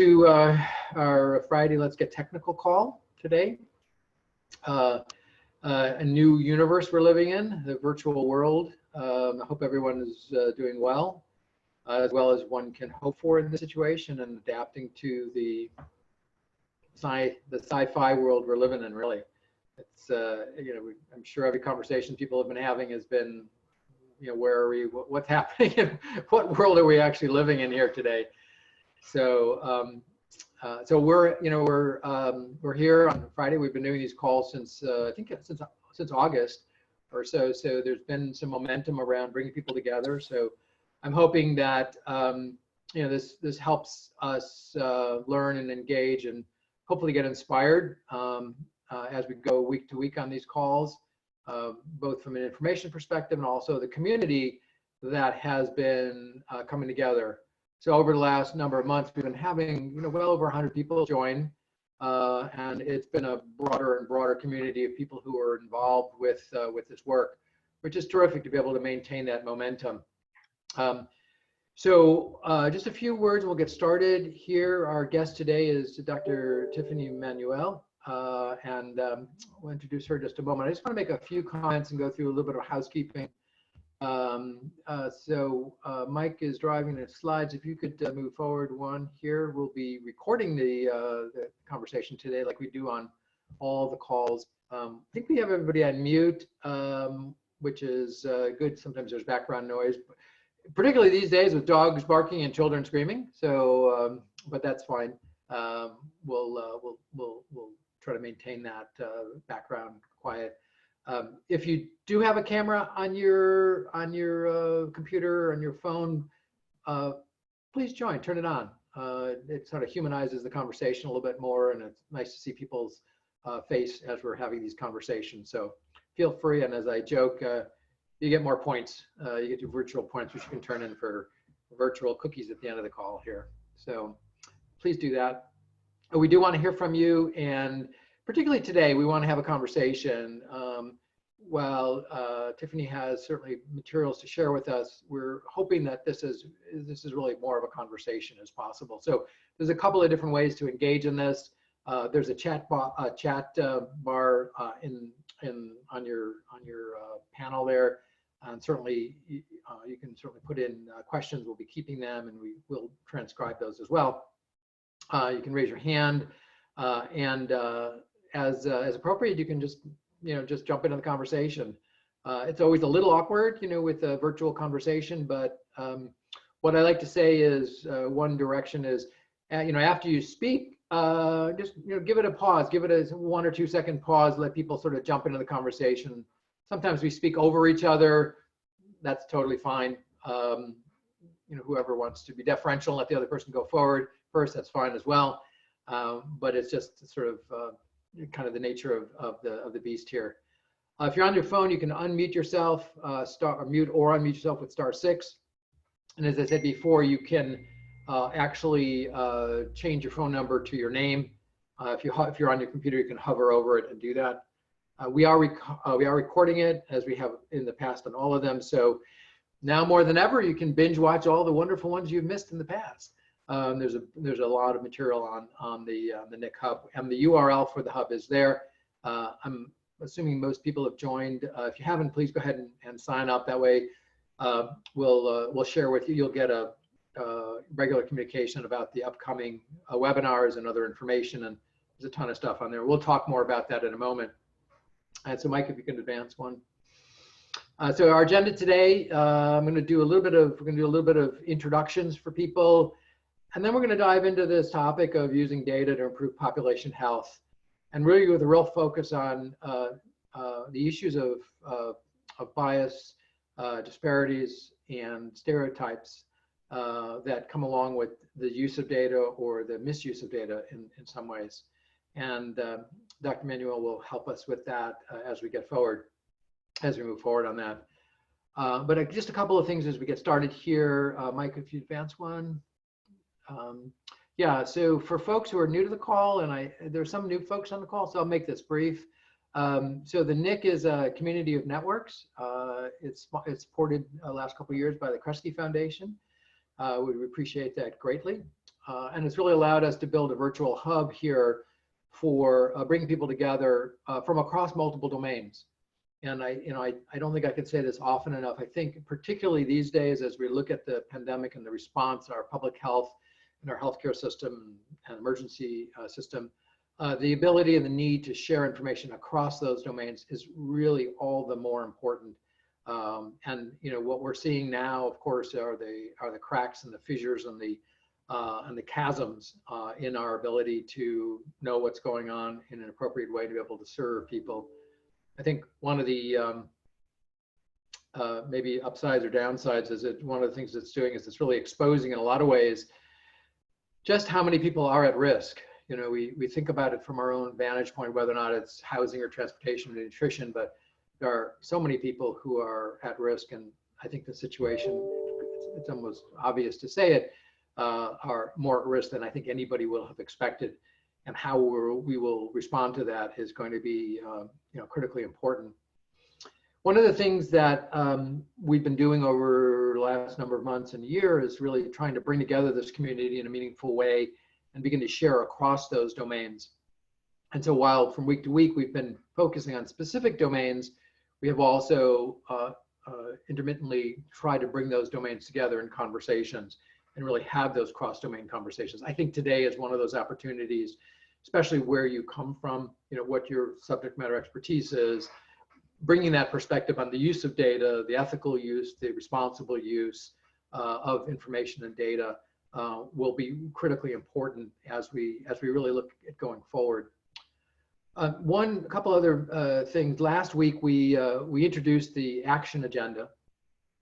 To our Friday Let's Get Technical call today. A new universe we're living in, the virtual world. I hope everyone is doing well as one can hope for in this situation, and adapting to the sci-fi world we're living in. Really, it's I'm sure every conversation people have been having has been, where are we? What's happening? What world are we actually living in here today? So we're here on Friday. We've been doing these calls since I think since August or so. So there's been some momentum around bringing people together. So I'm hoping that this helps us learn and engage and hopefully get inspired as we go week to week on these calls, both from an information perspective and also the community that has been coming together. So over the last number of months, we've been having well over 100 people join, and it's been a broader and broader community of people who are involved with this work, which is terrific to be able to maintain that momentum. So just a few words, we'll get started here. Our guest today is Dr. Tiffany Manuel, and we'll introduce her in just a moment. I just want to make a few comments and go through a little bit of housekeeping. Mike is driving the slides. If you could move forward one here, we'll be recording the conversation today like we do on all the calls. I think we have everybody on mute, which is good. Sometimes there's background noise, particularly these days with dogs barking and children screaming. So, but that's fine. We'll try to maintain that background quiet. If you do have a camera on your computer, on your phone, please join, turn it on. It sort of humanizes the conversation a little bit more, and it's nice to see people's face as we're having these conversations. So feel free, and as I joke, you get more points. You get your virtual points, which you can turn in for virtual cookies at the end of the call here. So please do that. We do want to hear from you, and particularly today, we want to have a conversation. While Tiffany has certainly materials to share with us, we're hoping that this is really more of a conversation as possible. So there's a couple of different ways to engage in this. There's a chat bar on your panel there, and certainly you can certainly put in questions. We'll be keeping them, and we will transcribe those as well. You can raise your hand, and as appropriate, you can just jump into the conversation. It's always a little awkward, with a virtual conversation, but what I like to say is one direction is, after you speak, just give it a pause, give it a 1 or 2 second pause, let people sort of jump into the conversation. Sometimes we speak over each other. That's totally fine. Whoever wants to be deferential, let the other person go forward first, that's fine as well. But it's just sort of kind of the nature of the beast here. If you're on your phone, you can unmute yourself, mute or unmute yourself with *6. And as I said before, you can actually change your phone number to your name. If you're on your computer, you can hover over it and do that. We are recording it, as we have in the past on all of them. So now more than ever, you can binge watch all the wonderful ones you've missed in the past. There's a lot of material on the NIC Hub, and the URL for the hub is there. I'm assuming most people have joined. If you haven't, please go ahead and sign up. That way, we'll share with you. You'll get a regular communication about the upcoming webinars and other information, and there's a ton of stuff on there. We'll talk more about that in a moment. And so, Mike, if you can advance one. So our agenda today, we're going to do a little bit of introductions for people. And then we're going to dive into this topic of using data to improve population health, and really with a real focus on the issues of bias, disparities, and stereotypes that come along with the use of data or the misuse of data in some ways. And Dr. Manuel will help us with that as we move forward on that. But just a couple of things as we get started here. Mike, if you advance one. Yeah, so for folks who are new to the call, and there's some new folks on the call, so I'll make this brief. So the NIC is a community of networks. It's supported the last couple of years by the Kresge Foundation. We appreciate that greatly. and it's really allowed us to build a virtual hub here for bringing people together from across multiple domains. And I don't think I can say this often enough. I think particularly these days, as we look at the pandemic and the response, our public health and our healthcare system and emergency system, the ability and the need to share information across those domains is really all the more important. And what we're seeing now, of course, are the cracks and the fissures and the chasms in our ability to know what's going on in an appropriate way to be able to serve people. I think one of the maybe upsides or downsides is that one of the things it's doing is it's really exposing in a lot of ways just how many people are at risk. We think about it from our own vantage point, whether or not it's housing or transportation or nutrition, but there are so many people who are at risk, and I think the situation, it's almost obvious to say it, are more at risk than I think anybody will have expected. And how we will respond to that is going to be critically important. One of the things that we've been doing over the last number of months and years is really trying to bring together this community in a meaningful way and begin to share across those domains. And so while from week to week we've been focusing on specific domains, we have also intermittently tried to bring those domains together in conversations and really have those cross-domain conversations. I think today is one of those opportunities, especially where you come from, what your subject matter expertise is, bringing that perspective on the use of data, the ethical use, the responsible use of information and data will be critically important as we really look at going forward. A couple other things. Last week we introduced the action agenda.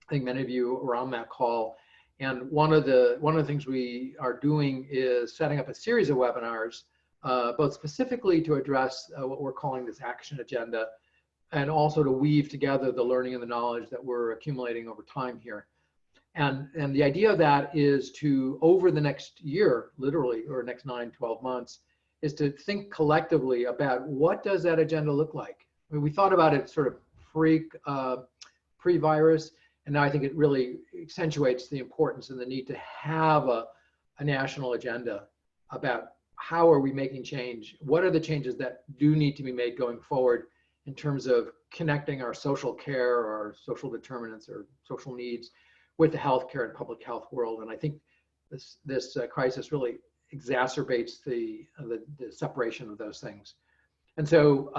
I think many of you were on that call. And one of the things we are doing is setting up a series of webinars, both specifically to address what we're calling this action agenda, and also to weave together the learning and the knowledge that we're accumulating over time here. And the idea of that is to, over the next year, literally, or next 9-12 months, is to think collectively about what does that agenda look like. I mean, we thought about it sort of pre-virus. And now I think it really accentuates the importance and the need to have a national agenda about how are we making change? What are the changes that do need to be made going forward in terms of connecting our social care or our social determinants or social needs with the healthcare and public health world? And I think this crisis really exacerbates the separation of those things. And so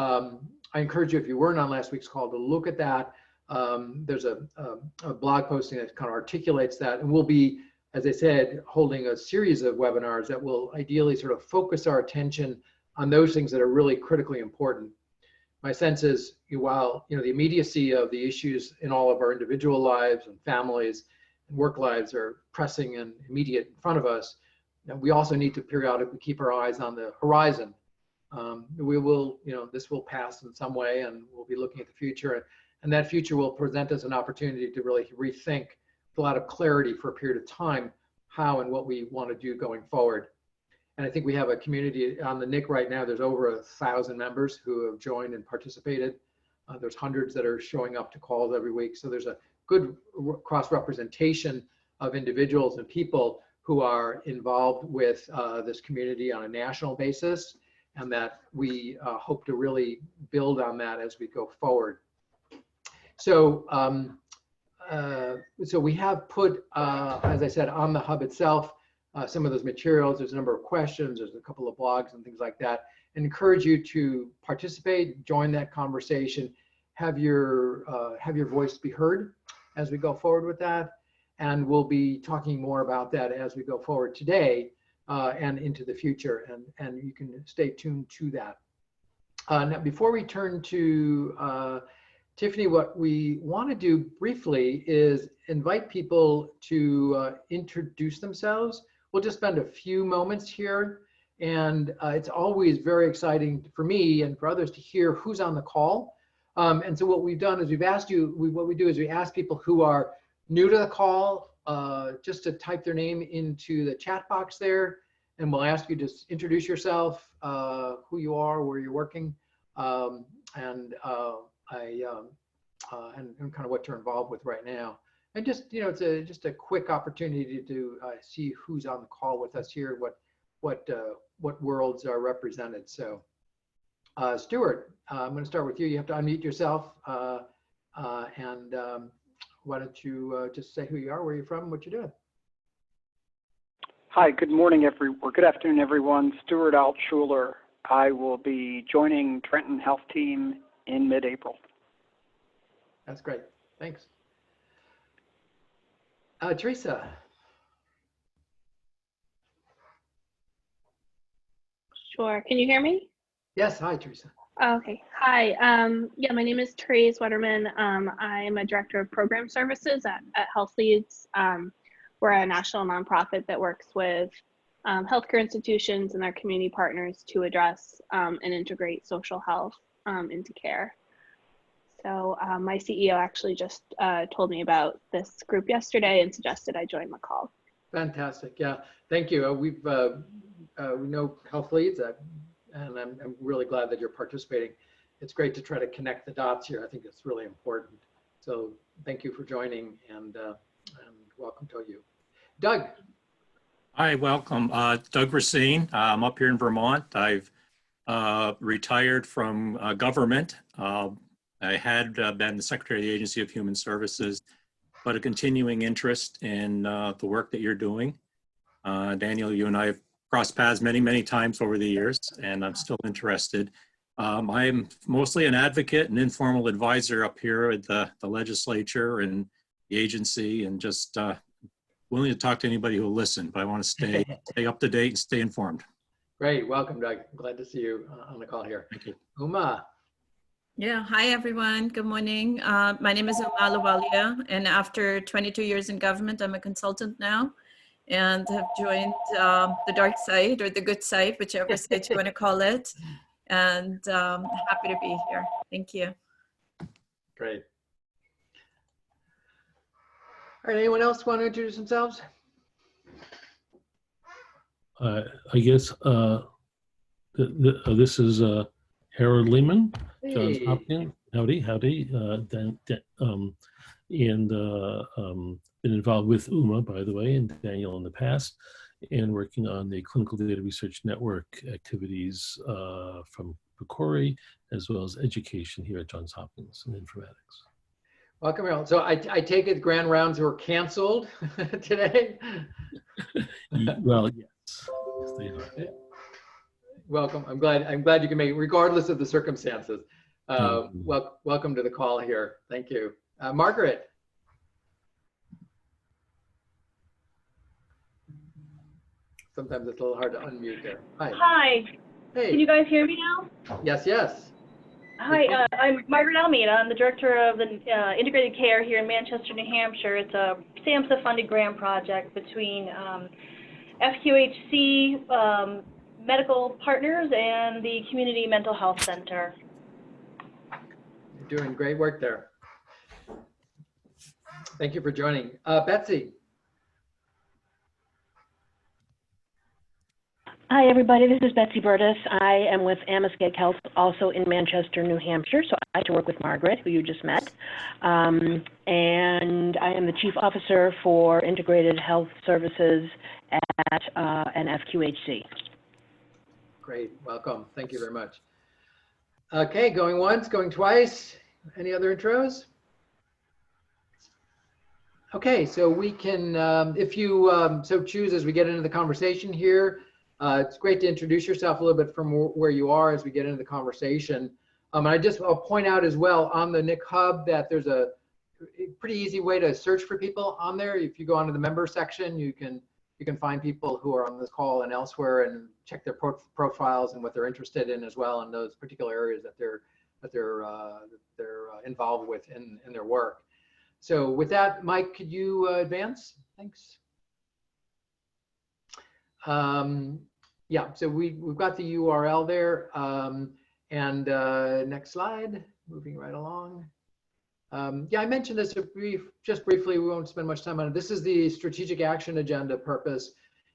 I encourage you, if you weren't on last week's call, to look at that. There's a blog posting that kind of articulates that, and we'll be, as I said, holding a series of webinars that will ideally sort of focus our attention on those things that are really critically important. My sense is, while the immediacy of the issues in all of our individual lives and families and work lives are pressing and immediate in front of us, we also need to periodically keep our eyes on the horizon. We will, this will pass in some way, and we'll be looking at the future. And that future will present us an opportunity to really rethink with a lot of clarity for a period of time how and what we want to do going forward. And I think we have a community on the NIC right now. There's over 1,000 members who have joined and participated. There's hundreds that are showing up to calls every week. So there's a good cross-representation of individuals and people who are involved with this community on a national basis, and that we hope to really build on that as we go forward. So, so we have put, as I said, on the hub itself, some of those materials. There's a number of questions. There's a couple of blogs and things like that. And encourage you to participate, join that conversation, have your voice be heard as we go forward with that. And we'll be talking more about that as we go forward today and into the future. And you can stay tuned to that. Now, before we turn to Tiffany, what we want to do briefly is invite people to introduce themselves. We'll just spend a few moments here, and it's always very exciting for me and for others to hear who's on the call. And so what we've done is we've asked you, what we do is we ask people who are new to the call just to type their name into the chat box there, and we'll ask you to introduce yourself, who you are, where you're working, and kind of what you're involved with right now. And just, you know, it's just a quick opportunity to see who's on the call with us here, what worlds are represented. So Stuart, I'm going to start with you. You have to unmute yourself. And why don't you just say who you are, where you're from, what you're doing. Hi, good morning, or good afternoon, everyone. Stuart Altschuler. I will be joining Trenton Health Team in mid-April. That's great. Thanks. Teresa. Sure. Can you hear me? Yes. Hi, Teresa. Okay. Hi. Yeah, my name is Therese Wetterman. I'm a director of program services at Health Leads. We're a national nonprofit that works with healthcare institutions and their community partners to address and integrate social health into care. So my CEO actually just told me about this group yesterday and suggested I join the call. Fantastic. Yeah. Thank you. We know Health Leads, and I'm really glad that you're participating. It's great to try to connect the dots here. I think it's really important. So thank you for joining, and welcome to you. Doug. Hi, welcome. Doug Racine. I'm up here in Vermont. I've retired from government. I had been the Secretary of the Agency of Human Services, but a continuing interest in the work that you're doing. Daniel, you and I have crossed paths many, many times over the years, and I'm still interested. I'm mostly an advocate and informal advisor up here at the legislature and the agency, and just willing to talk to anybody who will listen, but I want to stay up to date and stay informed. Great. Welcome, Doug. Glad to see you on the call here. Thank you. Uma. Yeah, hi everyone. Good morning. My name is Uma Lawalia, and after 22 years in government, I'm a consultant now and have joined the dark side or the good side, whichever side you want to call it. And happy to be here. Thank you. Great. All right, anyone else want to introduce themselves? I guess this is Harold Lehman, Johns Hey. Hopkins. Howdy. Been involved with UMA, by the way, and Daniel in the past, and working on the Clinical Data Research Network activities from PCORI, as well as education here at Johns Hopkins and informatics. Welcome, Harold. So I take it grand rounds were canceled today? Well, yes, they are. Welcome. I'm glad you can make it regardless of the circumstances. Welcome to the call here. Thank you. Margaret. Sometimes it's a little hard to unmute there. Hi. Hi. Hey. Can you guys hear me now? Yes, yes. Hi, I'm Margaret Almeida. I'm the director of the Integrated Care here in Manchester, New Hampshire. It's a SAMHSA-funded grant project between FQHC, medical partners, and the Community Mental Health Center. You're doing great work there. Thank you for joining. Betsy. Hi, everybody. This is Betsy Burtis. I am with Amoskeag Health, also in Manchester, New Hampshire. So I like to work with Margaret, who you just met. And I am the Chief Officer for Integrated Health Services at an FQHC. Great. Welcome. Thank you very much. Okay, going once, going twice. Any other intros? Okay, so we can, if you so choose as we get into the conversation here, it's great to introduce yourself a little bit from where you are as we get into the conversation. And I'll point out as well on the NIC Hub that there's a pretty easy way to search for people on there. If you go onto the member section, you can find people who are on this call and elsewhere and check their profiles and what they're interested in as well in those particular areas that they're involved with in their work. So with that, Mike, could you advance? Thanks. Yeah, so we've got the URL there. Next slide, moving right along. Yeah, I mentioned this just briefly. We won't spend much time on it. This is the strategic action agenda purpose.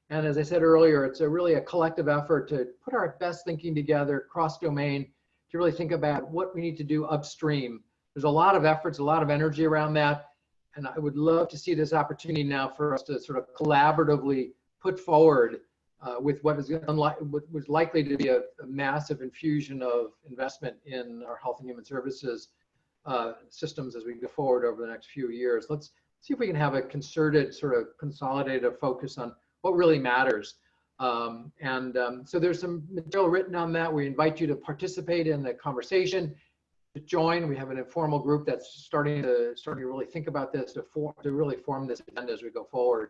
And as I said earlier, it's really a collective effort to put our best thinking together cross-domain to really think about what we need to do upstream. There's a lot of efforts, a lot of energy around that. and I would love to see this opportunity now for us to sort of collaboratively put forward with what is was likely to be a massive infusion of investment in our health and human services systems as we go forward over the next few years. Let's see if we can have a concerted, sort of consolidated focus on what really matters. So there's some material written on that. We invite you to participate in the conversation, to join. We have an informal group that's starting to really think about this, to really form this agenda as we go forward.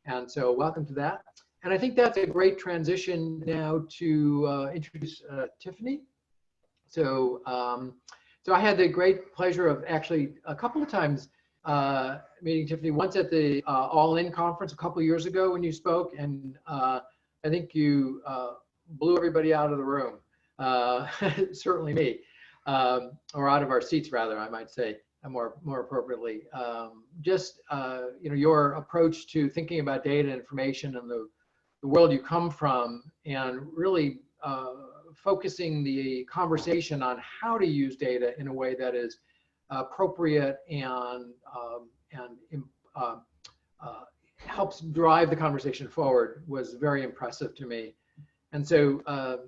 And so welcome to that. And I think that's a great transition now to introduce Tiffany. So, so I had the great pleasure of actually a couple of times meeting Tiffany, once at the All In conference a couple of years ago when you spoke, and I think you blew everybody out of the room, certainly me, or out of our seats rather, I might say, more appropriately. Just you know, your approach to thinking about data and information and the world you come from, and really focusing the conversation on how to use data in a way that is appropriate and helps drive the conversation forward was very impressive to me. And so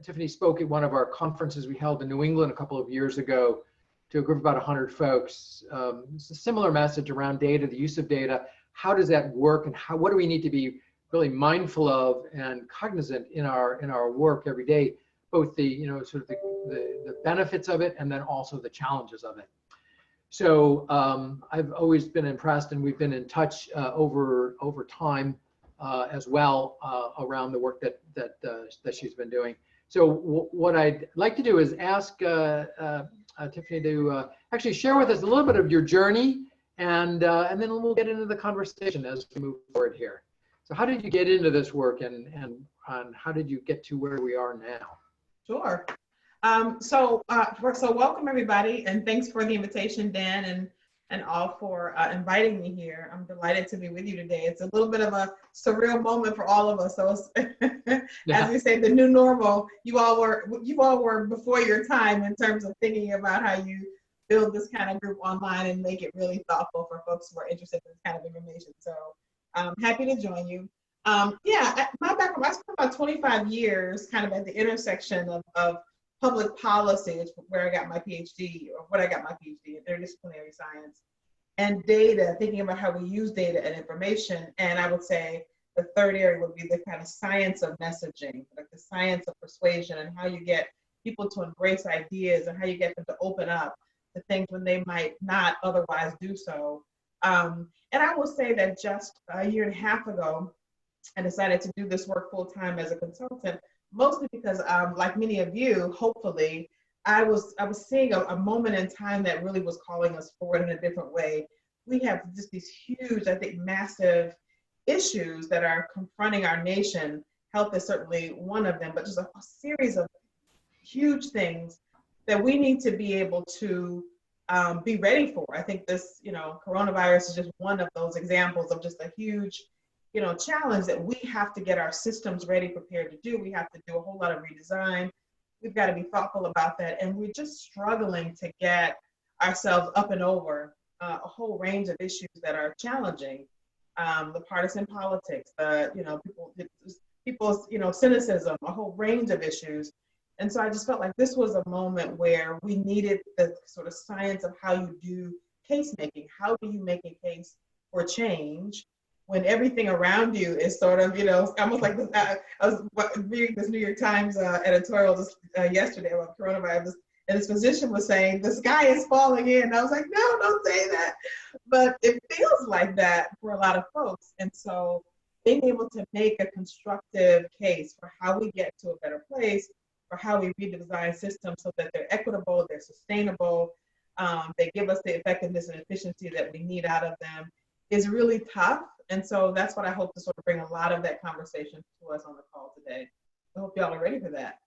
Tiffany spoke at one of our conferences we held in New England a couple of years ago to a group of about 100 folks. It's a similar message around data, the use of data. How does that work, and what do we need to be really mindful of and cognizant in our work every day, both the, you know, sort of the benefits of it and then also the challenges of it. So I've always been impressed, and we've been in touch over time as well around the work that she's been doing. So what I'd like to do is ask Tiffany to actually share with us a little bit of your journey, and then we'll get into the conversation as we move forward here. So how did you get into this work, and how did you get to where we are now? Sure. So welcome everybody, and thanks for the invitation, Dan, and all for inviting me here. I'm delighted to be with you today. It's a little bit of a surreal moment for all of us. So as we say, the new normal, you all were before your time in terms of thinking about how you build this kind of group online and make it really thoughtful for folks who are interested in this kind of information. So I'm happy to join you. Yeah, my background, I spent about 25 years kind of at the intersection of public policy, which is where I got my PhD, or what I got my PhD in interdisciplinary science, and data, thinking about how we use data and information. And I would say the third area would be the kind of science of messaging, like the science of persuasion, and how you get people to embrace ideas and how you get them to open up to things when they might not otherwise do so. And I will say that just a year and a half ago, I decided to do this work full time as a consultant, mostly because, like many of you, hopefully, I was seeing a moment in time that really was calling us forward in a different way. We have just these huge, I think, massive issues that are confronting our nation. Health is certainly one of them, but just a series of huge things that we need to be able to be ready for. I think this, coronavirus is just one of those examples of just a huge, challenge that we have to get our systems ready, prepared to do. We have to do a whole lot of redesign. We've got to be thoughtful about that. And we're just struggling to get ourselves up and over a whole range of issues that are challenging. The partisan politics, people's cynicism, a whole range of issues. And so I just felt like this was a moment where we needed the sort of science of how you do case making. How do you make a case for change when everything around you is sort of, almost like this. I was reading this New York Times editorial yesterday about coronavirus, and this physician was saying, the sky is falling in. And I was like, no, don't say that. But it feels like that for a lot of folks. And so being able to make a constructive case for how we get to a better place, for how we redesign systems so that they're equitable, they're sustainable, they give us the effectiveness and efficiency that we need out of them, is really tough. And so that's what I hope to sort of bring a lot of that conversation to us on the call today. I hope y'all are ready for that.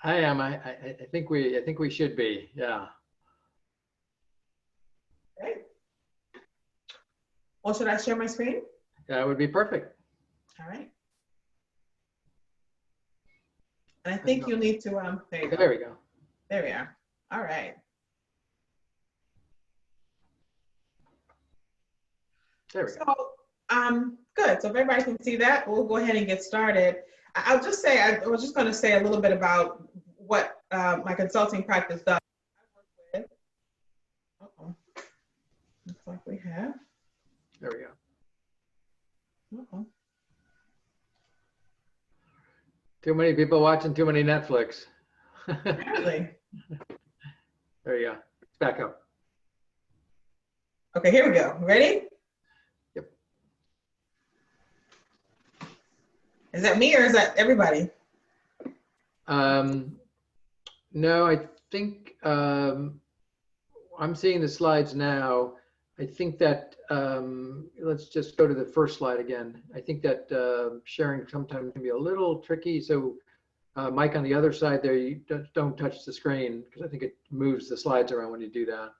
I am. I think we should be. Yeah. Great. Well, should I share my screen? That would be perfect. All right. And I think you'll need to, there you go. There we go. There we are. All right. There we go. So, good. So if everybody can see that, we'll go ahead and get started. I'll just say, I was just going to say a little bit about what my consulting practice does. I work with, uh-oh, looks like we have. There we go. Uh-oh. Too many people watching too many Netflix. Apparently. There you go. It's back up. Okay, here we go. Ready? Yep. Is that me or is that everybody? No, I think I'm seeing the slides now. I think that let's just go to the first slide again. I think that sharing sometimes can be a little tricky. So Mike, on the other side there, you don't touch the screen because I think it moves the slides around when you do that.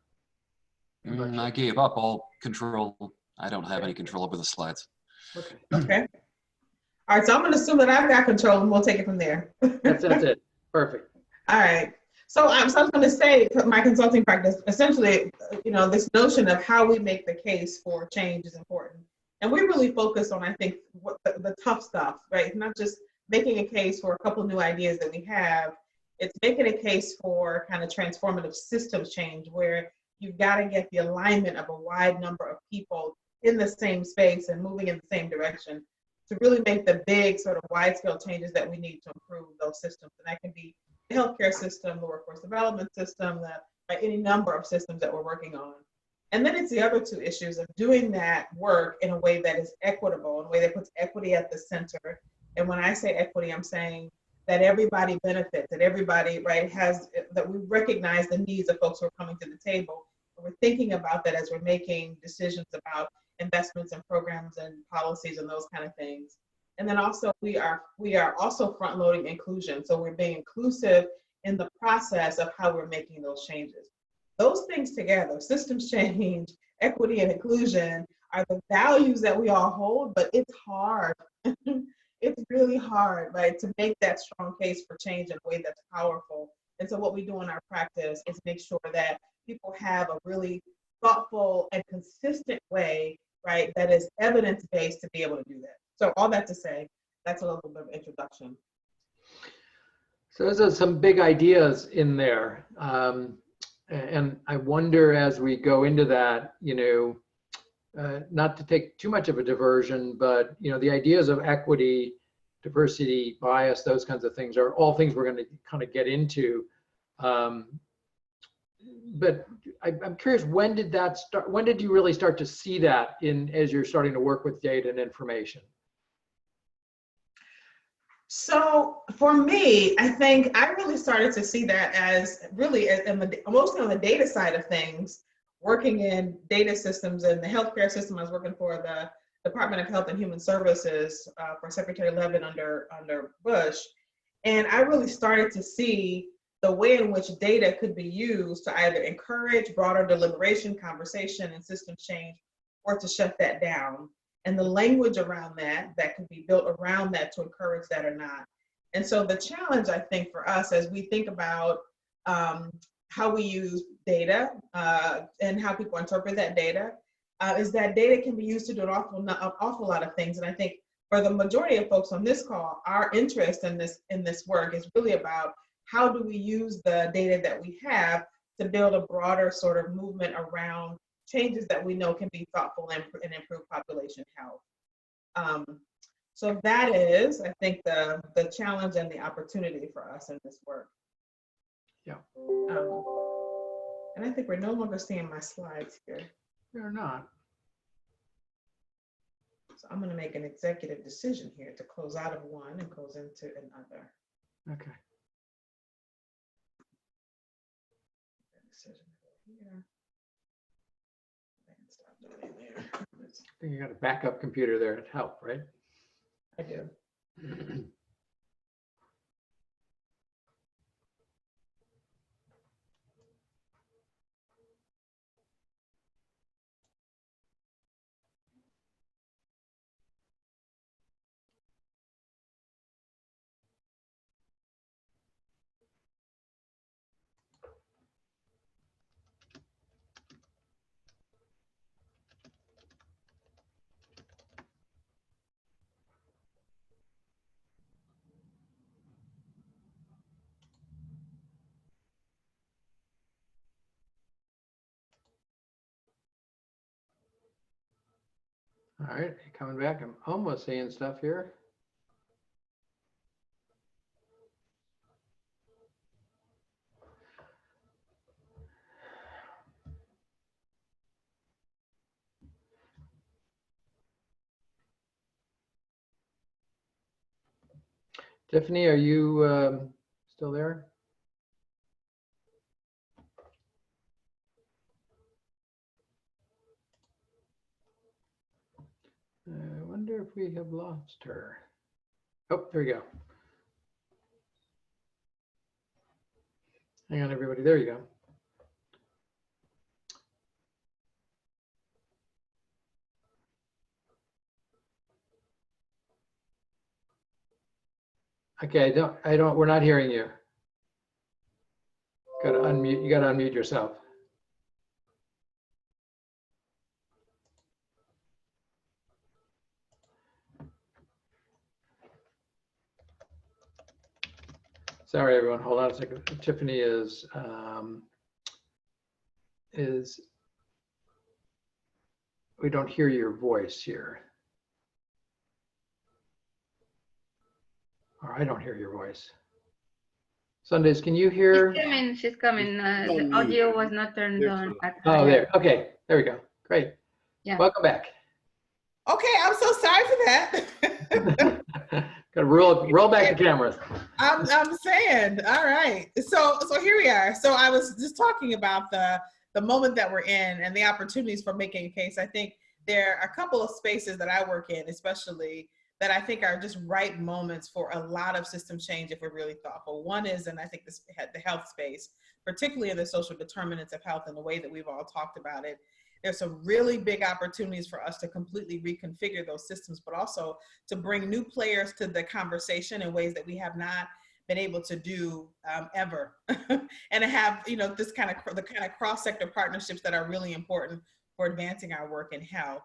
I gave up all control. I don't have any control over the slides. Okay. Okay. All right, so I'm going to assume that I've got control and we'll take it from there. That's it. Perfect. All right. So I was going to say my consulting practice, essentially, this notion of how we make the case for change is important. And we really focus on, I think, what the tough stuff, right? Not just making a case for a couple new ideas that we have. It's making a case for kind of transformative systems change where you've got to get the alignment of a wide number of people in the same space and moving in the same direction to really make the big sort of wide scale changes that we need to improve those systems. And that can be the healthcare system, the workforce development system, any number of systems that we're working on. And then it's the other two issues of doing that work in a way that is equitable, in a way that puts equity at the center. And when I say equity, I'm saying that everybody benefits, that everybody, right, that we recognize the needs of folks who are coming to the table. And we're thinking about that as we're making decisions about investments and programs and policies and those kind of things. And then also we are also front loading inclusion. So we're being inclusive in the process of how we're making those changes. Those things together, systems change, equity and inclusion, are the values that we all hold, but it's hard. It's really hard, right, to make that strong case for change in a way that's powerful. And so what we do in our practice is make sure that people have a really thoughtful and consistent way, right, that is evidence-based to be able to do that. So all that to say, that's a little bit of introduction. So those are some big ideas in there. And I wonder as we go into that, not to take too much of a diversion, but the ideas of equity, diversity, bias, those kinds of things are all things we're going to kind of get into. But I'm curious, when did that start? When did you really start to see that as you're starting to work with data and information? So for me, I think I really started to see that as really, mostly on the data side of things, working in data systems and the healthcare system. I was working for the Department of Health and Human Services for Secretary Levin under Bush. And I really started to see the way in which data could be used to either encourage broader deliberation, conversation, and system change, or to shut that down. And the language around that could be built around that to encourage that or not. And so the challenge, I think, for us as we think about how we use data and how people interpret that data, is that data can be used to do an awful lot of things. And I think for the majority of folks on this call, our interest in this work is really about how do we use the data that we have to build a broader sort of movement around changes that we know can be thoughtful and improve population health. So that is, I think, the challenge and the opportunity for us in this work. Yeah. And I think we're no longer seeing my slides here. They're not. So I'm going to make an executive decision here to close out of one and close into another. Okay. Decision here. Stop doing there. I think you got a backup computer there to help, right? I do. All right, coming back. I'm almost seeing stuff here. Tiffany, are you still there? I wonder if we have lost her. Oh, there we go. Hang on, everybody. There you go. Okay, we're not hearing you. Got to unmute, you got to unmute yourself. Sorry, everyone. Hold on a second. Tiffany is we don't hear your voice here. Or I don't hear your voice. Sundays, can you hear? She's coming. The audio was not turned on. Oh, there. Okay, there we go. Great. Yeah. Welcome back. Okay, I'm so sorry for that. Got to roll back the cameras. I'm saying, all right. So here we are. So I was just talking about the moment that we're in and the opportunities for making a case. I think there are a couple of spaces that I work in, especially, that I think are just right moments for a lot of system change if we're really thoughtful. One is, and I think the health space, particularly in the social determinants of health and the way that we've all talked about it. There's some really big opportunities for us to completely reconfigure those systems, but also to bring new players to the conversation in ways that we have not been able to do ever. And to have, the kind of cross-sector partnerships that are really important for advancing our work in health.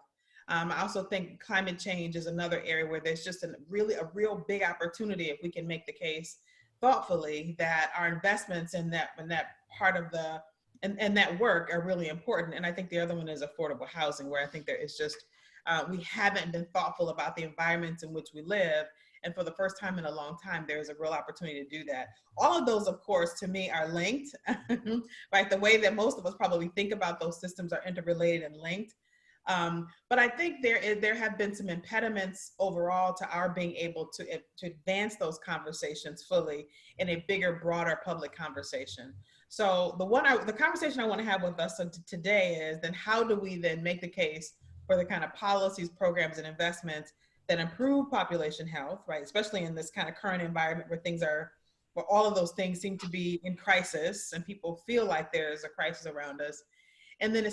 I also think climate change is another area where there's just a real big opportunity if we can make the case thoughtfully that our investments in that part of the and that work are really important. And I think the other one is affordable housing, where I think there is just, we haven't been thoughtful about the environments in which we live. And for the first time in a long time, there's a real opportunity to do that. All of those, of course, to me are linked, right? The way that most of us probably think about those systems are interrelated and linked. But I think there have been some impediments overall to our being able to advance those conversations fully in a bigger, broader public conversation. So the conversation I want to have with us today is then how do we then make the case for the kind of policies, programs, and investments that improve population health, right? Especially in this kind of current environment where all of those things seem to be in crisis and people feel like there's a crisis around us. And then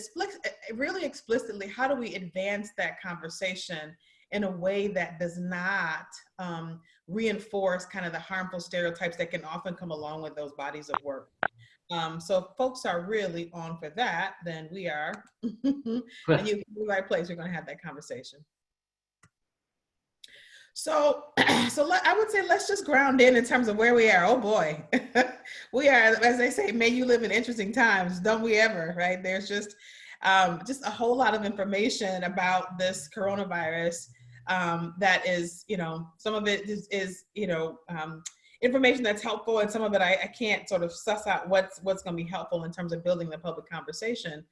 really explicitly, how do we advance that conversation in a way that does not reinforce kind of the harmful stereotypes that can often come along with those bodies of work? So if folks are really on for that, then we are, and you're in the right place, we're gonna have that conversation. So I would say let's just ground in terms of where we are. Oh boy, we are, as they say, may you live in interesting times, don't we ever, right? There's just a whole lot of information about this coronavirus that is, some of it is information that's helpful, and some of it I can't sort of suss out what's going to be helpful in terms of building the public conversation.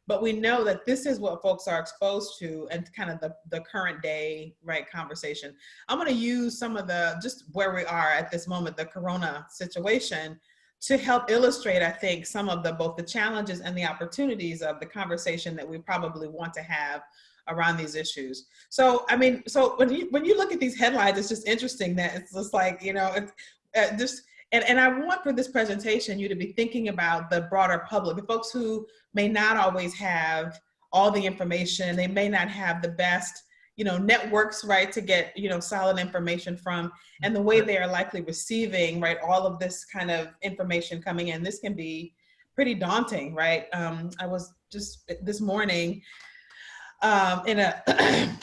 But we know that this is what folks are exposed to and kind of the current day, right, conversation. I'm going to use some of just where we are at this moment, the corona situation, to help illustrate, I think, some of both the challenges and the opportunities of the conversation that we probably want to have around these issues. So, I mean, when you look at these headlines, it's just interesting that it's just like, and I want for this presentation you to be thinking about the broader public, the folks who may not always have all the information, they may not have the best, networks, right, to get, solid information from, and the way they are likely receiving, right, all of this kind of information coming in. This can be pretty daunting, right? I was just this morning in an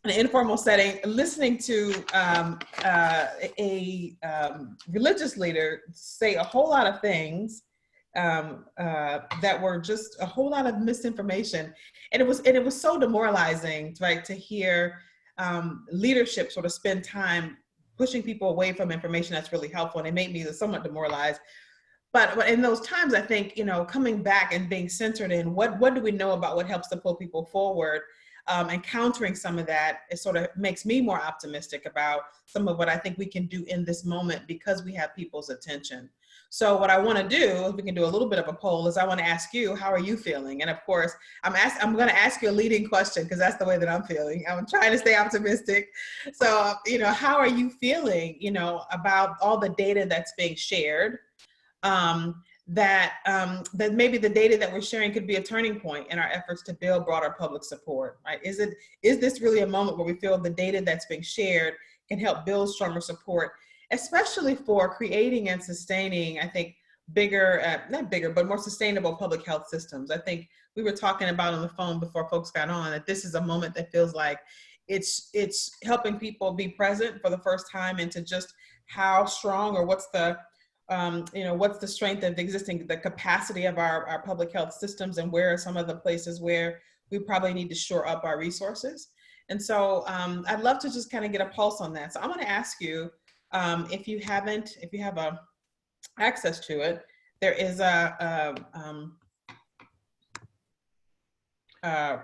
informal setting, listening to a religious leader say a whole lot of things that were just a whole lot of misinformation. And it was so demoralizing, right, to hear leadership sort of spend time pushing people away from information that's really helpful. And it made me somewhat demoralized. But in those times, I think, you know, coming back and being centered in what do we know about what helps to pull people forward, and countering some of that, it sort of makes me more optimistic about some of what I think we can do in this moment because we have people's attention. So what I want to do, if we can do a little bit of a poll, is I want to ask you, how are you feeling? And of course, I'm going to ask you a leading question because that's the way that I'm feeling. I'm trying to stay optimistic. So, you know, how are you feeling, you know, about all the data that's being shared? That maybe the data that we're sharing could be a turning point in our efforts to build broader public support, right? Is this really a moment where we feel the data that's being shared can help build stronger support, especially for creating and sustaining, I think, not bigger, but more sustainable public health systems? I think we were talking about on the phone before folks got on that this is a moment that feels like it's helping people be present for the first time into just how strong or what's the what's the strength of the capacity of our public health systems, and where are some of the places where we probably need to shore up our resources. And so I'd love to just kind of get a pulse on that. So I'm going to ask you, if you have access to it, there is a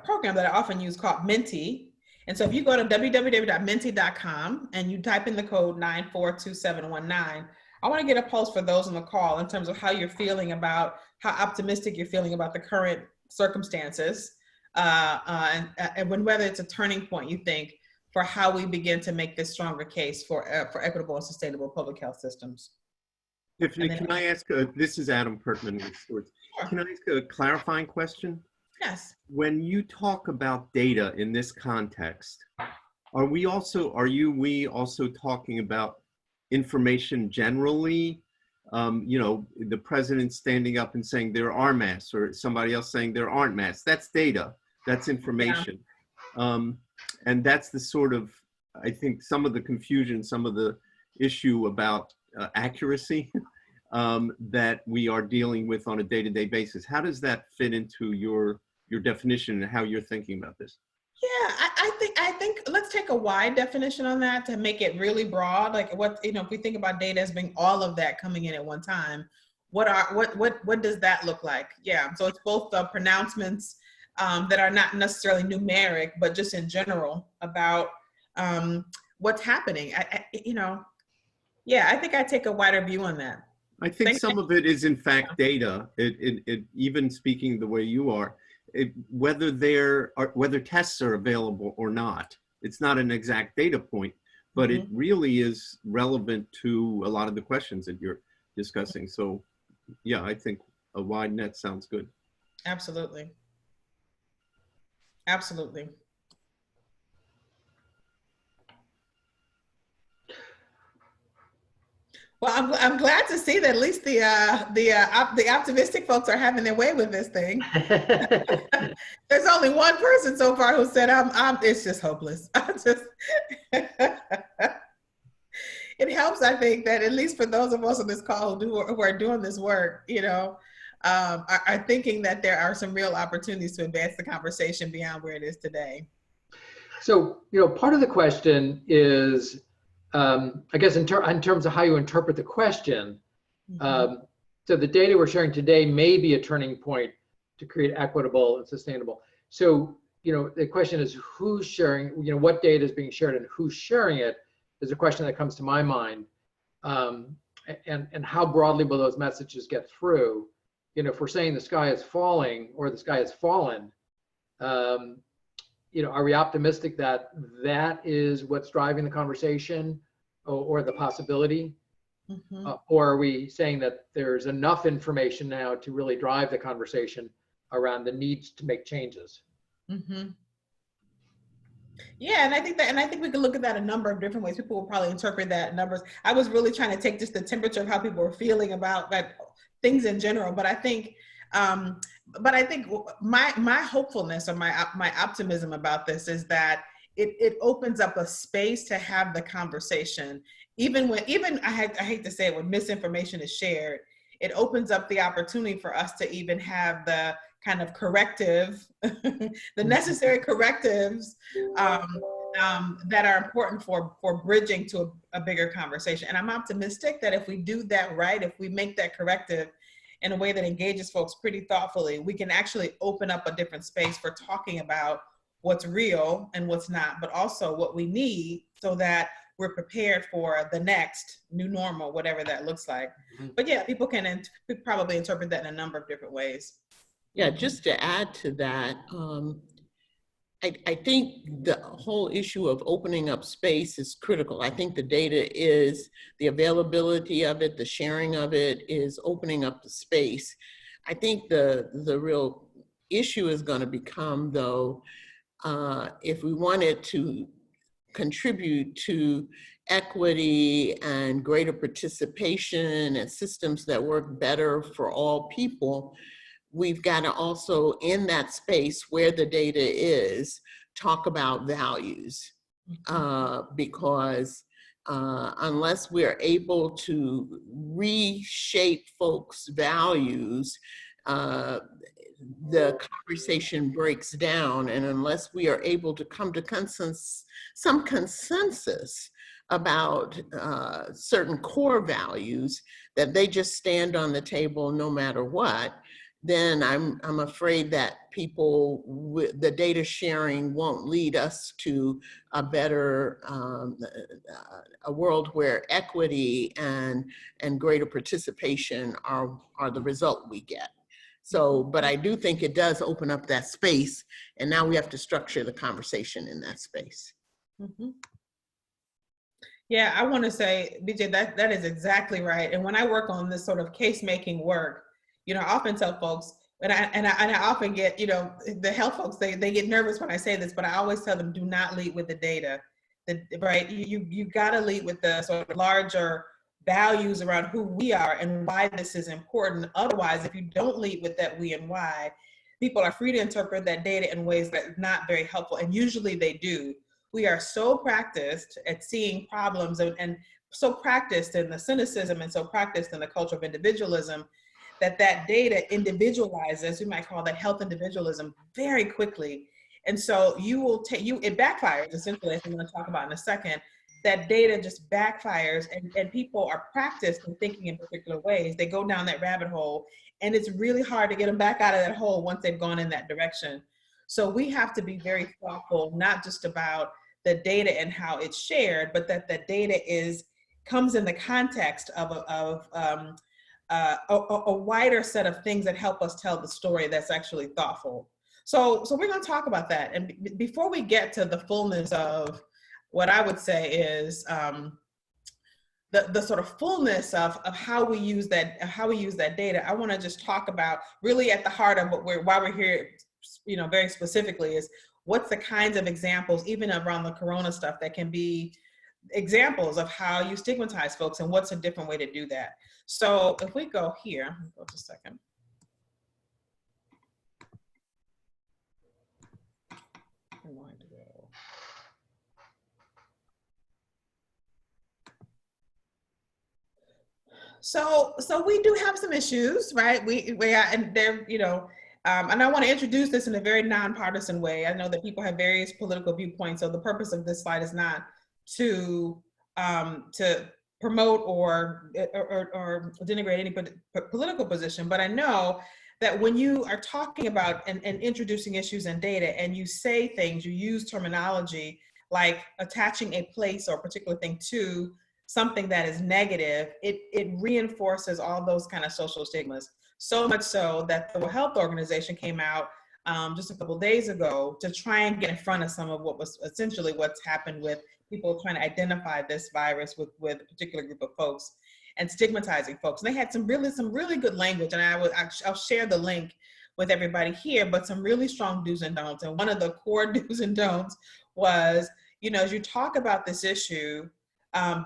program that I often use called Menti. And so if you go to www.menti.com and you type in the code 942719, I want to get a pulse for those on the call in terms of how you're feeling about, how optimistic you're feeling about the current circumstances, and whether it's a turning point, you think, for how we begin to make this stronger case for equitable and sustainable public health systems. Tiffany, can I ask, this is Adam Pertman with Stewards. Sure. Can I ask a clarifying question? Yes. When you talk about data in this context, are we also talking about information generally? You know, the president standing up and saying there are masks, or somebody else saying there aren't masks. That's data, that's information. Yeah. And that's the sort of, I think, some of the confusion, some of the issue about accuracy that we are dealing with on a day-to-day basis. How does that fit into your definition and how you're thinking about this? Yeah, I think let's take a wide definition on that to make it really broad. Like if we think about data as being all of that coming in at one time, what does that look like? Yeah, so it's both the pronouncements that are not necessarily numeric, but just in general about what's happening. I think I take a wider view on that. I think some of it is in fact data. It even speaking the way you are. Whether tests are available or not, it's not an exact data point, but it really is relevant to a lot of the questions that you're discussing. So yeah, I think a wide net sounds good. Absolutely. Absolutely. Well, I'm glad to see that at least the optimistic folks are having their way with this thing. There's only one person so far who said, it's just hopeless. It helps, I think, that at least for those of us on this call who are doing this work, are thinking that there are some real opportunities to advance the conversation beyond where it is today. So, part of the question is, I guess in terms of how you interpret the question, so the data we're sharing today may be a turning point to create equitable and sustainable. So, the question is who's sharing, what data is being shared and who's sharing it is a question that comes to my mind. And how broadly will those messages get through? If we're saying the sky is falling or the sky has fallen, are we optimistic that that is what's driving the conversation or the possibility? Or are we saying that there's enough information now to really drive the conversation around the needs to make changes? Yeah, and I think we can look at that a number of different ways. People will probably interpret that in numbers. I was really trying to take just the temperature of how people were feeling about that things in general, but I think my hopefulness or my optimism about this is that it opens up a space to have the conversation. Even I hate to say it, when misinformation is shared, it opens up the opportunity for us to even have the kind of corrective, the necessary correctives that are important for bridging to a bigger conversation. And I'm optimistic that if we do that right, if we make that corrective in a way that engages folks pretty thoughtfully, we can actually open up a different space for talking about what's real and what's not, but also what we need so that we're prepared for the next new normal, whatever that looks like. But yeah, people can probably interpret that in a number of different ways. Yeah, just to add to that, I think the whole issue of opening up space is critical. I think the data is, the availability of it, the sharing of it is opening up the space. I think the real issue is going to become, though, if we wanted to contribute to equity and greater participation and systems that work better for all people, we've got to also, in that space where the data is, talk about values. Because unless we're able to reshape folks' values, the conversation breaks down. And unless we are able to come to some consensus about certain core values, that they just stand on the table no matter what, then I'm afraid that the data sharing won't lead us to a better, a world where equity and greater participation are the result we get. So, but I do think it does open up that space, and now we have to structure the conversation in that space. Mm-hmm. Yeah, I want to say, BJ, that is exactly right. And when I work on this sort of case-making work, you know, I often tell folks, and I often get, you know, the health folks, they get nervous when I say this, but I always tell them, do not lead with the data, right? You got to lead with the sort of larger values around who we are and why this is important. Otherwise, if you don't lead with that we and why, people are free to interpret that data in ways that are not very helpful, and usually they do. We are so practiced at seeing problems and so practiced in the cynicism and so practiced in the culture of individualism that data individualizes, we might call that health individualism, very quickly. And so it backfires, essentially, as we're going to talk about in a second. That data just backfires, and people are practiced in thinking in particular ways. They go down that rabbit hole, and it's really hard to get them back out of that hole once they've gone in that direction. So we have to be very thoughtful, not just about the data and how it's shared, but that the data comes in the context of a wider set of things that help us tell the story that's actually thoughtful. So we're going to talk about that. And before we get to the fullness of what I would say is the sort of fullness of how we use that data, I want to just talk about really at the heart of why we're here, you know, very specifically, is what's the kinds of examples, even around the corona stuff, that can be examples of how you stigmatize folks, and what's a different way to do that. So if we go here, go just a second. I'm going to go. So we do have some issues, right? We are, and they're, you know, and I want to introduce this in a very nonpartisan way. I know that people have various political viewpoints, so the purpose of this slide is not to promote or denigrate any political position, but I know that when you are talking about and introducing issues and data, and you say things, you use terminology like attaching a place or a particular thing to something that is negative, it reinforces all those kind of social stigmas. So much so that the World Health Organization came out just a couple of days ago to try and get in front of some of what was essentially what's happened with people trying to identify this virus with a particular group of folks and stigmatizing folks. And they had some really good language, and I'll share the link with everybody here, but some really strong do's and don'ts. And one of the core do's and don'ts was, you know, as you talk about this issue,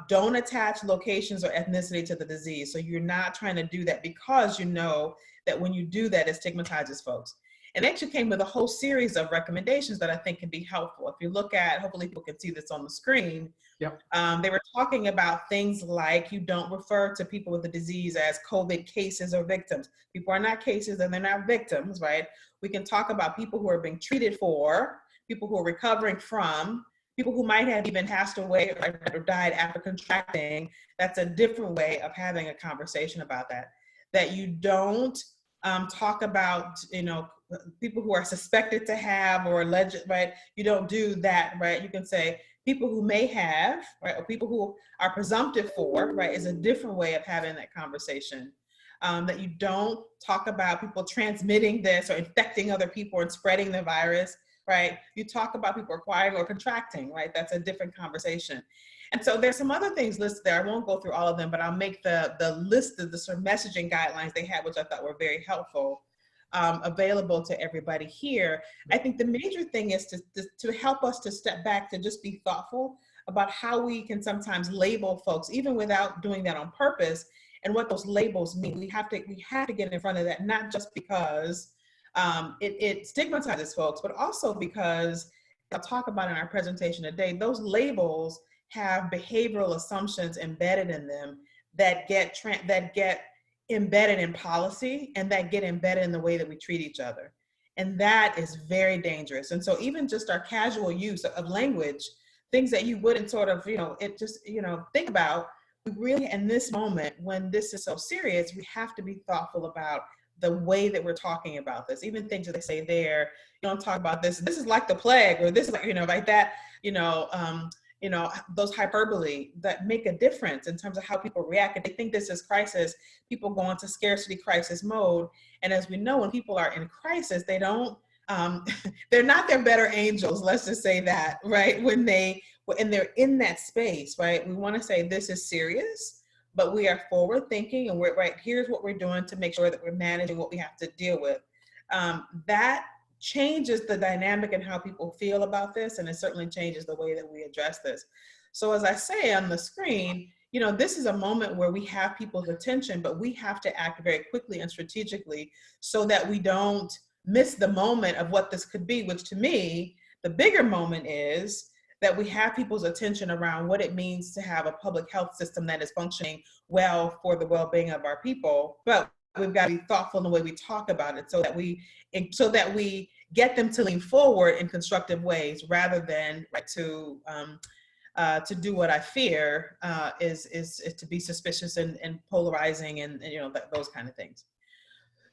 don't attach locations or ethnicity to the disease. So you're not trying to do that, because you know that when you do that, it stigmatizes folks. And actually came with a whole series of recommendations that I think can be helpful. If you look at, hopefully people can see this on the screen, Yep. They were talking about things like you don't refer to people with the disease as COVID cases or victims. People are not cases and they're not victims, right? We can talk about people who are being treated for, people who are recovering from, people who might have even passed away or died after contracting. That's a different way of having a conversation about that. That you don't talk about, people who are suspected to have or alleged, right? You don't do that, right? You can say people who may have, right, or people who are presumptive for, right, is a different way of having that conversation. That you don't talk about people transmitting this or infecting other people and spreading the virus, right? You talk about people acquiring or contracting, right? That's a different conversation. And so there's some other things listed there. I won't go through all of them, but I'll make the list of the sort of messaging guidelines they had, which I thought were very helpful, available to everybody here. I think the major thing is to help us to step back, to just be thoughtful about how we can sometimes label folks, even without doing that on purpose, and what those labels mean. We have to get in front of that, not just because it stigmatizes folks, but also because I'll talk about in our presentation today, those labels have behavioral assumptions embedded in them that get embedded in policy and that get embedded in the way that we treat each other. And that is very dangerous. And so even just our casual use of language, things that you wouldn't sort of, think about, we really, in this moment, when this is so serious, we have to be thoughtful about the way that we're talking about this. Even things that they say there, you don't talk about this is like the plague, or this is like, like that, those hyperbole that make a difference in terms of how people react. If they think this is crisis, people go into scarcity crisis mode. And as we know, when people are in crisis, they don't, they're not their better angels, let's just say that, right? When they're in that space, right? We want to say this is serious, but we are forward thinking, and we're right, here's what we're doing to make sure that we're managing what we have to deal with. That changes the dynamic and how people feel about this, and it certainly changes the way that we address this. So as I say on the screen, this is a moment where we have people's attention, but we have to act very quickly and strategically so that we don't miss the moment of what this could be, which to me, the bigger moment is that we have people's attention around what it means to have a public health system that is functioning well for the well-being of our people. But we've got to be thoughtful in the way we talk about it so that we get them to lean forward in constructive ways, rather than to do what I fear is to be suspicious and polarizing and those kind of things.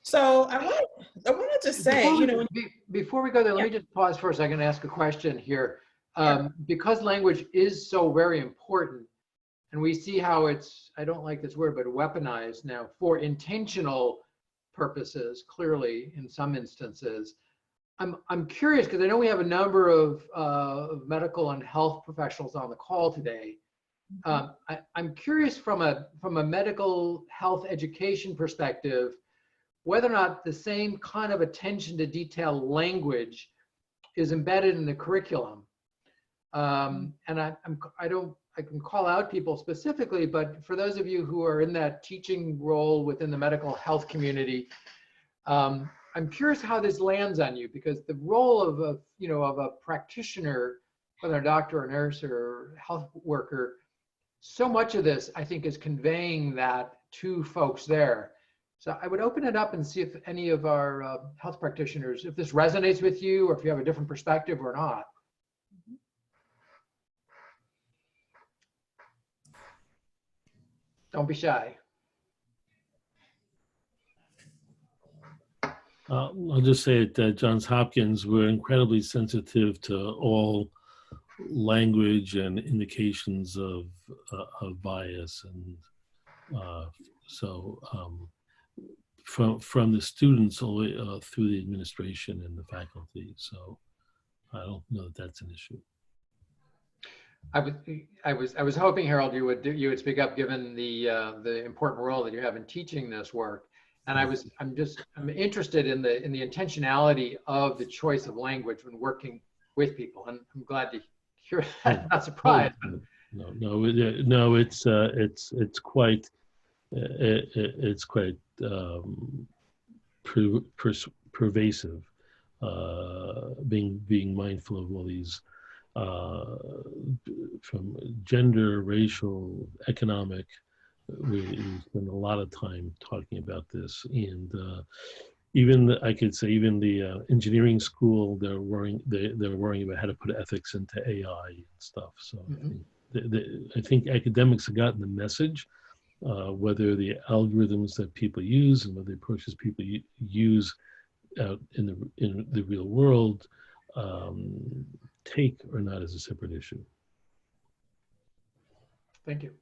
So I wanted to say, before we go there, let me just pause for a second and ask a question here. Because language is so very important, and we see how it's, I don't like this word, but weaponized now for intentional purposes, clearly in some instances. I'm curious, because I know we have a number of medical and health professionals on the call today. I'm curious from a medical health education perspective, whether or not the same kind of attention to detail language is embedded in the curriculum. And I can call out people specifically, but for those of you who are in that teaching role within the medical health community, I'm curious how this lands on you, because the role of a practitioner, whether a doctor or nurse or health worker, so much of this I think is conveying that to folks there. So I would open it up and see if any of our health practitioners, if this resonates with you, or if you have a different perspective or not. Don't be shy. I'll just say at Johns Hopkins, we're incredibly sensitive to all language and indications of bias, and from the students all the way through the administration and the faculty. So I don't know that that's an issue. I was hoping, Harold, you would speak up, given the important role that you have in teaching this work. And I'm interested in the intentionality of the choice of language when working with people, and I'm glad to hear that. I'm not surprised. No, it's quite pervasive. Being mindful of all these from gender, racial, economic. We spend a lot of time talking about this, and I could say even the engineering school, they're worrying about how to put ethics into AI and stuff. So I think academics have gotten the message, whether the algorithms that people use and whether the approaches people use out in the real world take or not is a separate issue. Thank you.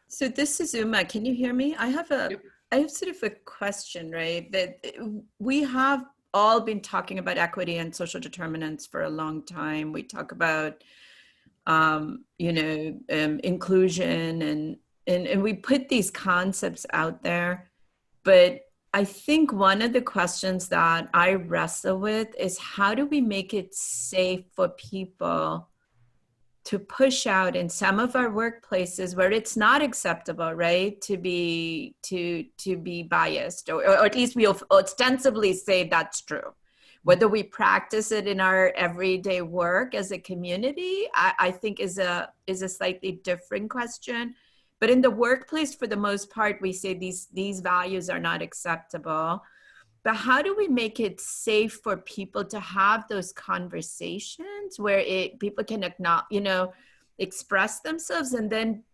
So this is Uma. Can you hear me? I have sort of a question, right? That we have all been talking about equity and social determinants for a long time. We talk about, inclusion and we put these concepts out there. But I think one of the questions that I wrestle with is how do we make it safe for people to push out in some of our workplaces where it's not acceptable, right, to be biased, or at least we ostensibly say that's true. Whether we practice it in our everyday work as a community, I think is a slightly different question. But in the workplace, for the most part, we say these values are not acceptable. But how do we make it safe for people to have those conversations where people can express themselves and then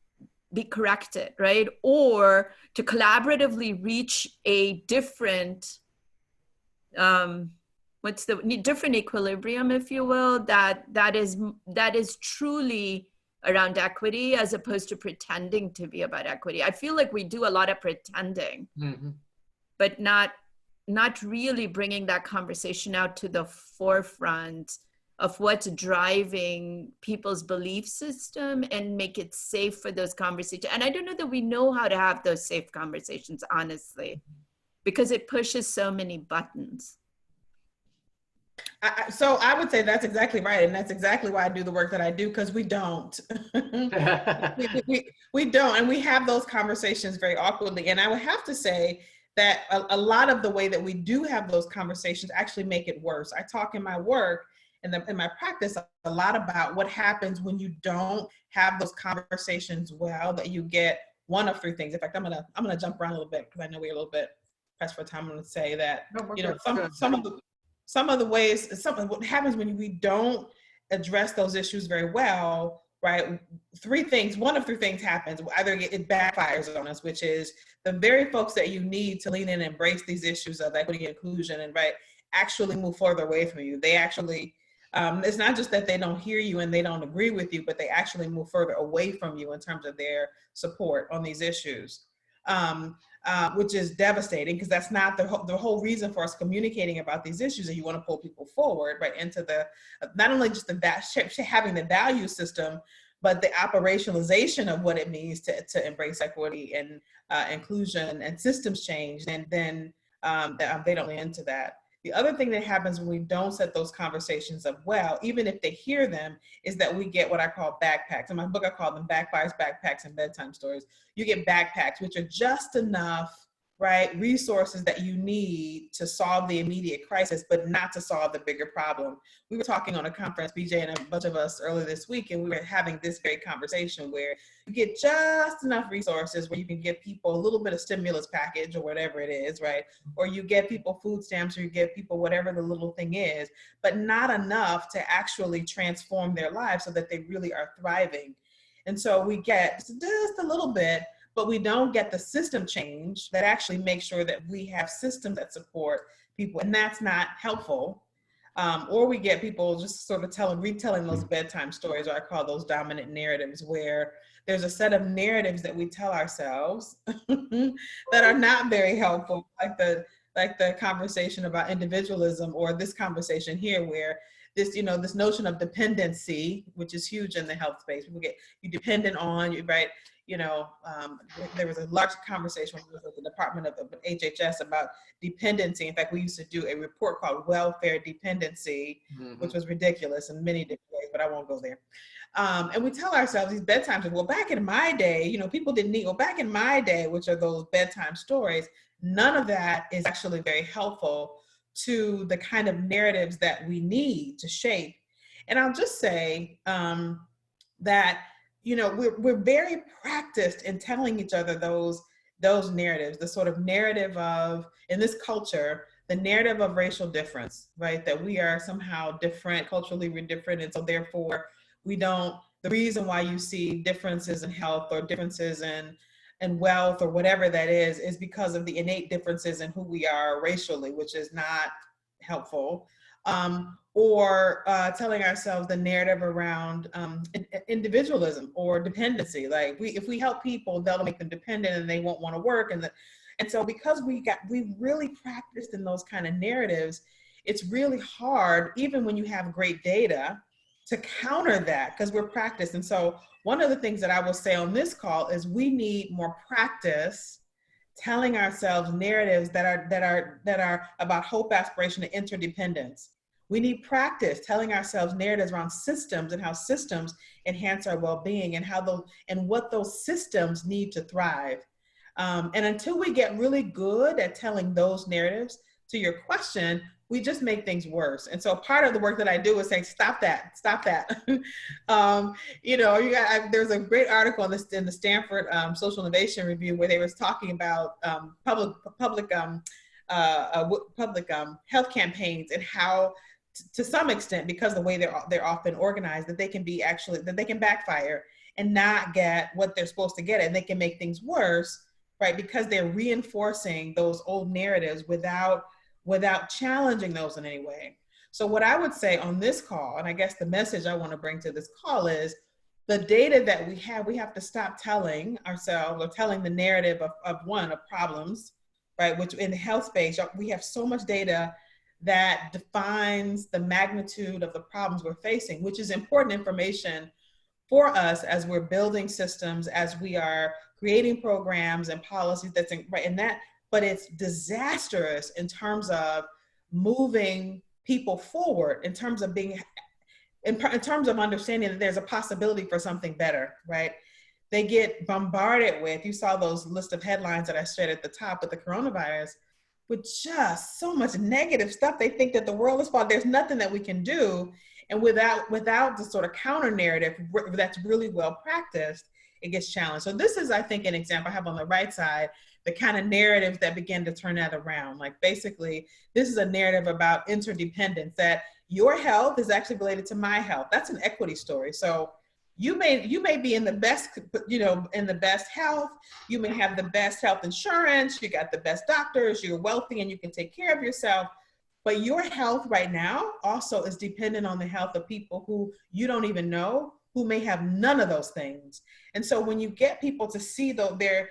be corrected, right? Or to collaboratively reach a different, different equilibrium, if you will, that is truly around equity as opposed to pretending to be about equity. I feel like we do a lot of pretending, but not really bringing that conversation out to the forefront of what's driving people's belief system and make it safe for those conversations. And I don't know that we know how to have those safe conversations, honestly, because it pushes so many buttons. So I would say that's exactly right. And that's exactly why I do the work that I do, because we don't. we don't. And we have those conversations very awkwardly. And I would have to say that a lot of the way that we do have those conversations actually make it worse. I talk in my work and in my practice a lot about what happens when you don't have those conversations well, that you get one of three things. In fact, I'm gonna jump around a little bit because I know we're a little bit pressed for time. I'm gonna say that some of the ways, what happens when we don't address those issues very well, right? One of three things happens. Either it backfires on us, which is the very folks that you need to lean in and embrace these issues of equity and inclusion and actually move further away from you. They actually, it's not just that they don't hear you and they don't agree with you, but they actually move further away from you in terms of their support on these issues. Which is devastating, because that's not the whole reason for us communicating about these issues. And you want to pull people forward, right, into not only just having the value system, but the operationalization of what it means to embrace equity and inclusion and systems change. And then they don't lean into that. The other thing that happens when we don't set those conversations up well, even if they hear them, is that we get what I call backpacks. In my book, I call them backfires, backpacks, and bedtime stories. You get backpacks, which are just enough, right, resources that you need to solve the immediate crisis, but not to solve the bigger problem. We were talking on a conference, BJ and a bunch of us earlier this week, and we were having this very conversation where you get just enough resources where you can give people a little bit of stimulus package or whatever it is, right? Or you get people food stamps, or you get people whatever the little thing is, but not enough to actually transform their lives so that they really are thriving. And so we get just a little bit, but we don't get the system change that actually makes sure that we have systems that support people, and that's not helpful. Or we get people just sort of retelling those bedtime stories, or I call those dominant narratives, where there's a set of narratives that we tell ourselves that are not very helpful, like the conversation about individualism, or this conversation here where this notion of dependency, which is huge in the health space. People get you dependent on you, right? There was a large conversation with the Department of HHS about dependency. In fact, we used to do a report called Welfare Dependency, which was ridiculous in many different ways, but I won't go there. And we tell ourselves these bedtime stories. Well, back in my day, people didn't need, back in my day, which are those bedtime stories, none of that is actually very helpful to the kind of narratives that we need to shape. And I'll just say that, you know, we're very practiced in telling each other those narratives, the sort of narrative of, in this culture, the narrative of racial difference, right? That we are somehow different, culturally we're different, and so therefore we don't, the reason why you see differences in health or differences in wealth or whatever that is because of the innate differences in who we are racially, which is not helpful. Or telling ourselves the narrative around individualism or dependency. Like if we help people, that'll make them dependent and they won't want to work. And so because we've really practiced in those kind of narratives, it's really hard, even when you have great data, to counter that because we're practiced. And so one of the things that I will say on this call is we need more practice telling ourselves narratives that are about hope, aspiration, and interdependence. We need practice telling ourselves narratives around systems and how systems enhance our well-being and what those systems need to thrive. And until we get really good at telling those narratives, to your question, we just make things worse. And so part of the work that I do is saying, stop that. You know, there's a great article in the Stanford Social Innovation Review where they was talking about public health campaigns and how, to some extent, because the way they're often organized, that they can be that they can backfire and not get what they're supposed to get, and they can make things worse, right? Because they're reinforcing those old narratives without challenging those in any way. So what I would say on this call, and I guess the message I want to bring to this call is the data that we have to stop telling ourselves or telling the narrative of problems, right? Which in the health space, we have so much data that defines the magnitude of the problems we're facing, which is important information for us as we're building systems, as we are creating programs and policies but it's disastrous in terms of moving people forward, in terms of in terms of understanding that there's a possibility for something better, right? They get bombarded with, you saw those list of headlines that I shared at the top with the coronavirus, with just so much negative stuff. They think that the world is falling. There's nothing that we can do. And without the sort of counter narrative that's really well practiced, it gets challenged. So this is, I think, an example I have on the right side, the kind of narratives that begin to turn that around. Like basically, this is a narrative about interdependence, that your health is actually related to my health. That's an equity story. So you may be in the best, in the best health. You may have the best health insurance. You got the best doctors. You're wealthy and you can take care of yourself. But your health right now also is dependent on the health of people who you don't even know, who may have none of those things. And so when you get people to see their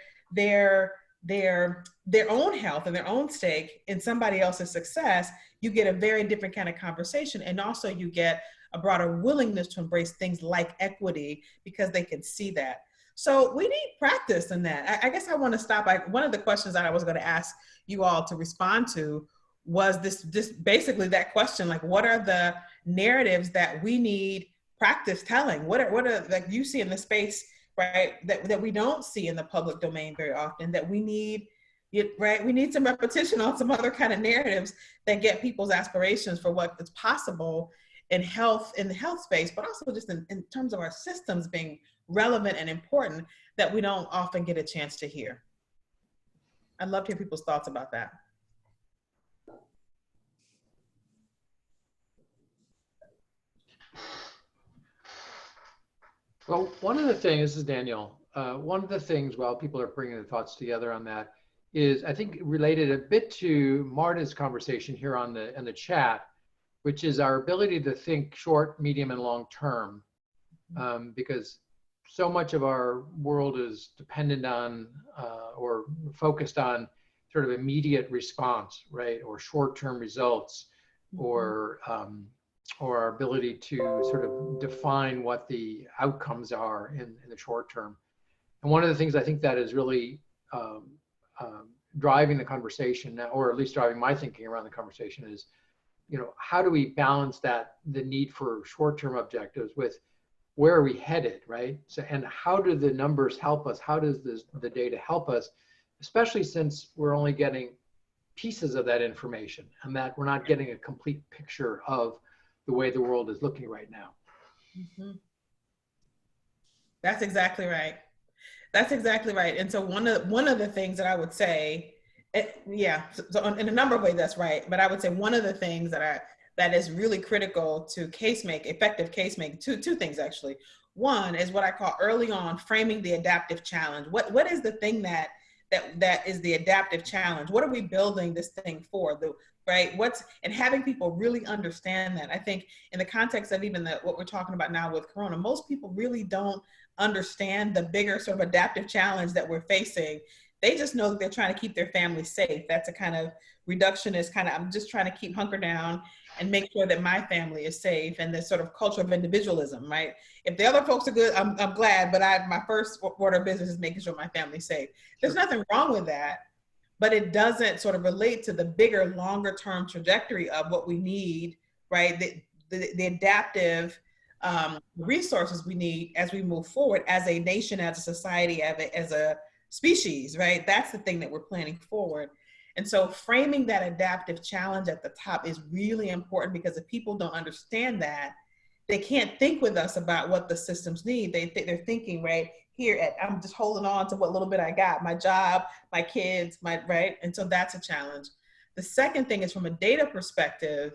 own health and their own stake in somebody else's success, you get a very different kind of conversation. And also you get a broader willingness to embrace things like equity because they can see that. So we need practice in that. I guess I want to stop. One of the questions that I was going to ask you all to respond to was this basically that question, like, what are the narratives that we need practice telling? What are like you see in the space, right, that we don't see in the public domain very often, that we need, right? We need some repetition on some other kind of narratives that get people's aspirations for what is possible in the health space, but also just in terms of our systems being relevant and important, that we don't often get a chance to hear. I'd love to hear people's thoughts about that. Well, one of the things, this is Daniel, one of the things while people are bringing their thoughts together on that is, I think, related a bit to Marta's conversation here in the chat, which is our ability to think short, medium, and long term, because so much of our world is dependent on or focused on sort of immediate response, right, or short-term results, or our ability to sort of define what the outcomes are in the short term. And one of the things I think that is really driving the conversation now, or at least driving my thinking around the conversation, is, how do we balance the need for short-term objectives with where are we headed, right? So, and how do the numbers help us? How does the data help us, especially since we're only getting pieces of that information, and that we're not getting a complete picture of the way the world is looking right now. Mhm. That's exactly right. That's exactly right. And so one of the things that I would say, so in a number of ways that's right. But I would say one of the things that is really critical to effective case making, two things actually. One is what I call early on framing the adaptive challenge. What is the thing that is the adaptive challenge? What are we building this thing for? Right? And having people really understand that. I think in the context of even what we're talking about now with Corona, most people really don't understand the bigger sort of adaptive challenge that we're facing. They just know that they're trying to keep their family safe. That's a kind of reductionist kind of, I'm just trying to keep hunker down and make sure that my family is safe, and this sort of culture of individualism, right? If the other folks are good, I'm glad, but my first order of business is making sure my family's safe. There's nothing wrong with that, but it doesn't sort of relate to the bigger, longer term trajectory of what we need, right? The adaptive resources we need as we move forward as a nation, as a society, as a species, right? That's the thing that we're planning forward. And so framing that adaptive challenge at the top is really important, because if people don't understand that, they can't think with us about what the systems need. They're thinking right here I'm just holding on to what little bit I got, my job, my kids, right? And so that's a challenge. The second thing is, from a data perspective,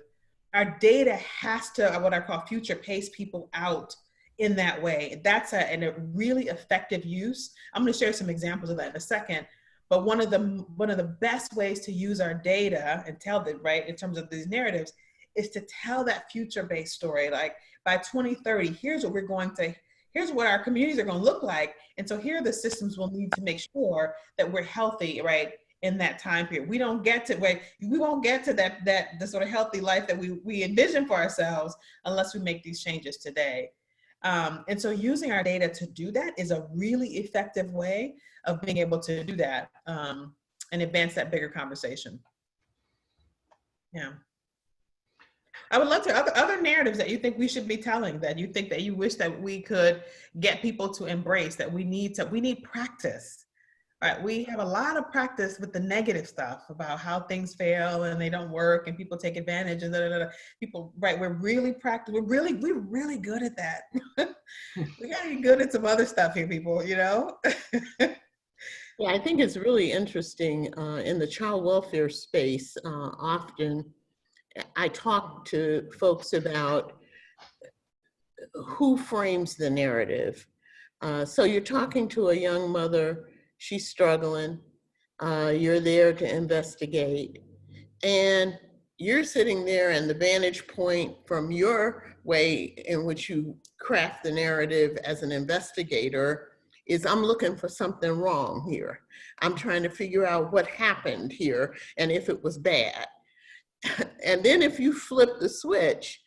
our data has to, what I call, future pace people out in that way. That's a really effective use. I'm going to share some examples of that in a second. But one of the best ways to use our data and tell the right in terms of these narratives is to tell that future-based story. Like by 2030, here's what our communities are going to look like, and so here are the systems we'll need to make sure that we're healthy, right, in that time period. We won't get to the sort of healthy life that we envision for ourselves unless we make these changes today. And so using our data to do that is a really effective way of being able to do that and advance that bigger conversation. Yeah. I would love to, other narratives that you think we should be telling, that you think that you wish that we could get people to embrace, that we need practice. Right, we have a lot of practice with the negative stuff about how things fail and they don't work and people take advantage and people, right? We're really good at that. We gotta be good at some other stuff here, people, you know? Yeah, I think it's really interesting in the child welfare space. Often I talk to folks about who frames the narrative. So you're talking to a young mother, she's struggling, you're there to investigate, and you're sitting there, and the vantage point from your way in which you craft the narrative as an investigator is, I'm looking for something wrong here. I'm trying to figure out what happened here and if it was bad. And then if you flip the switch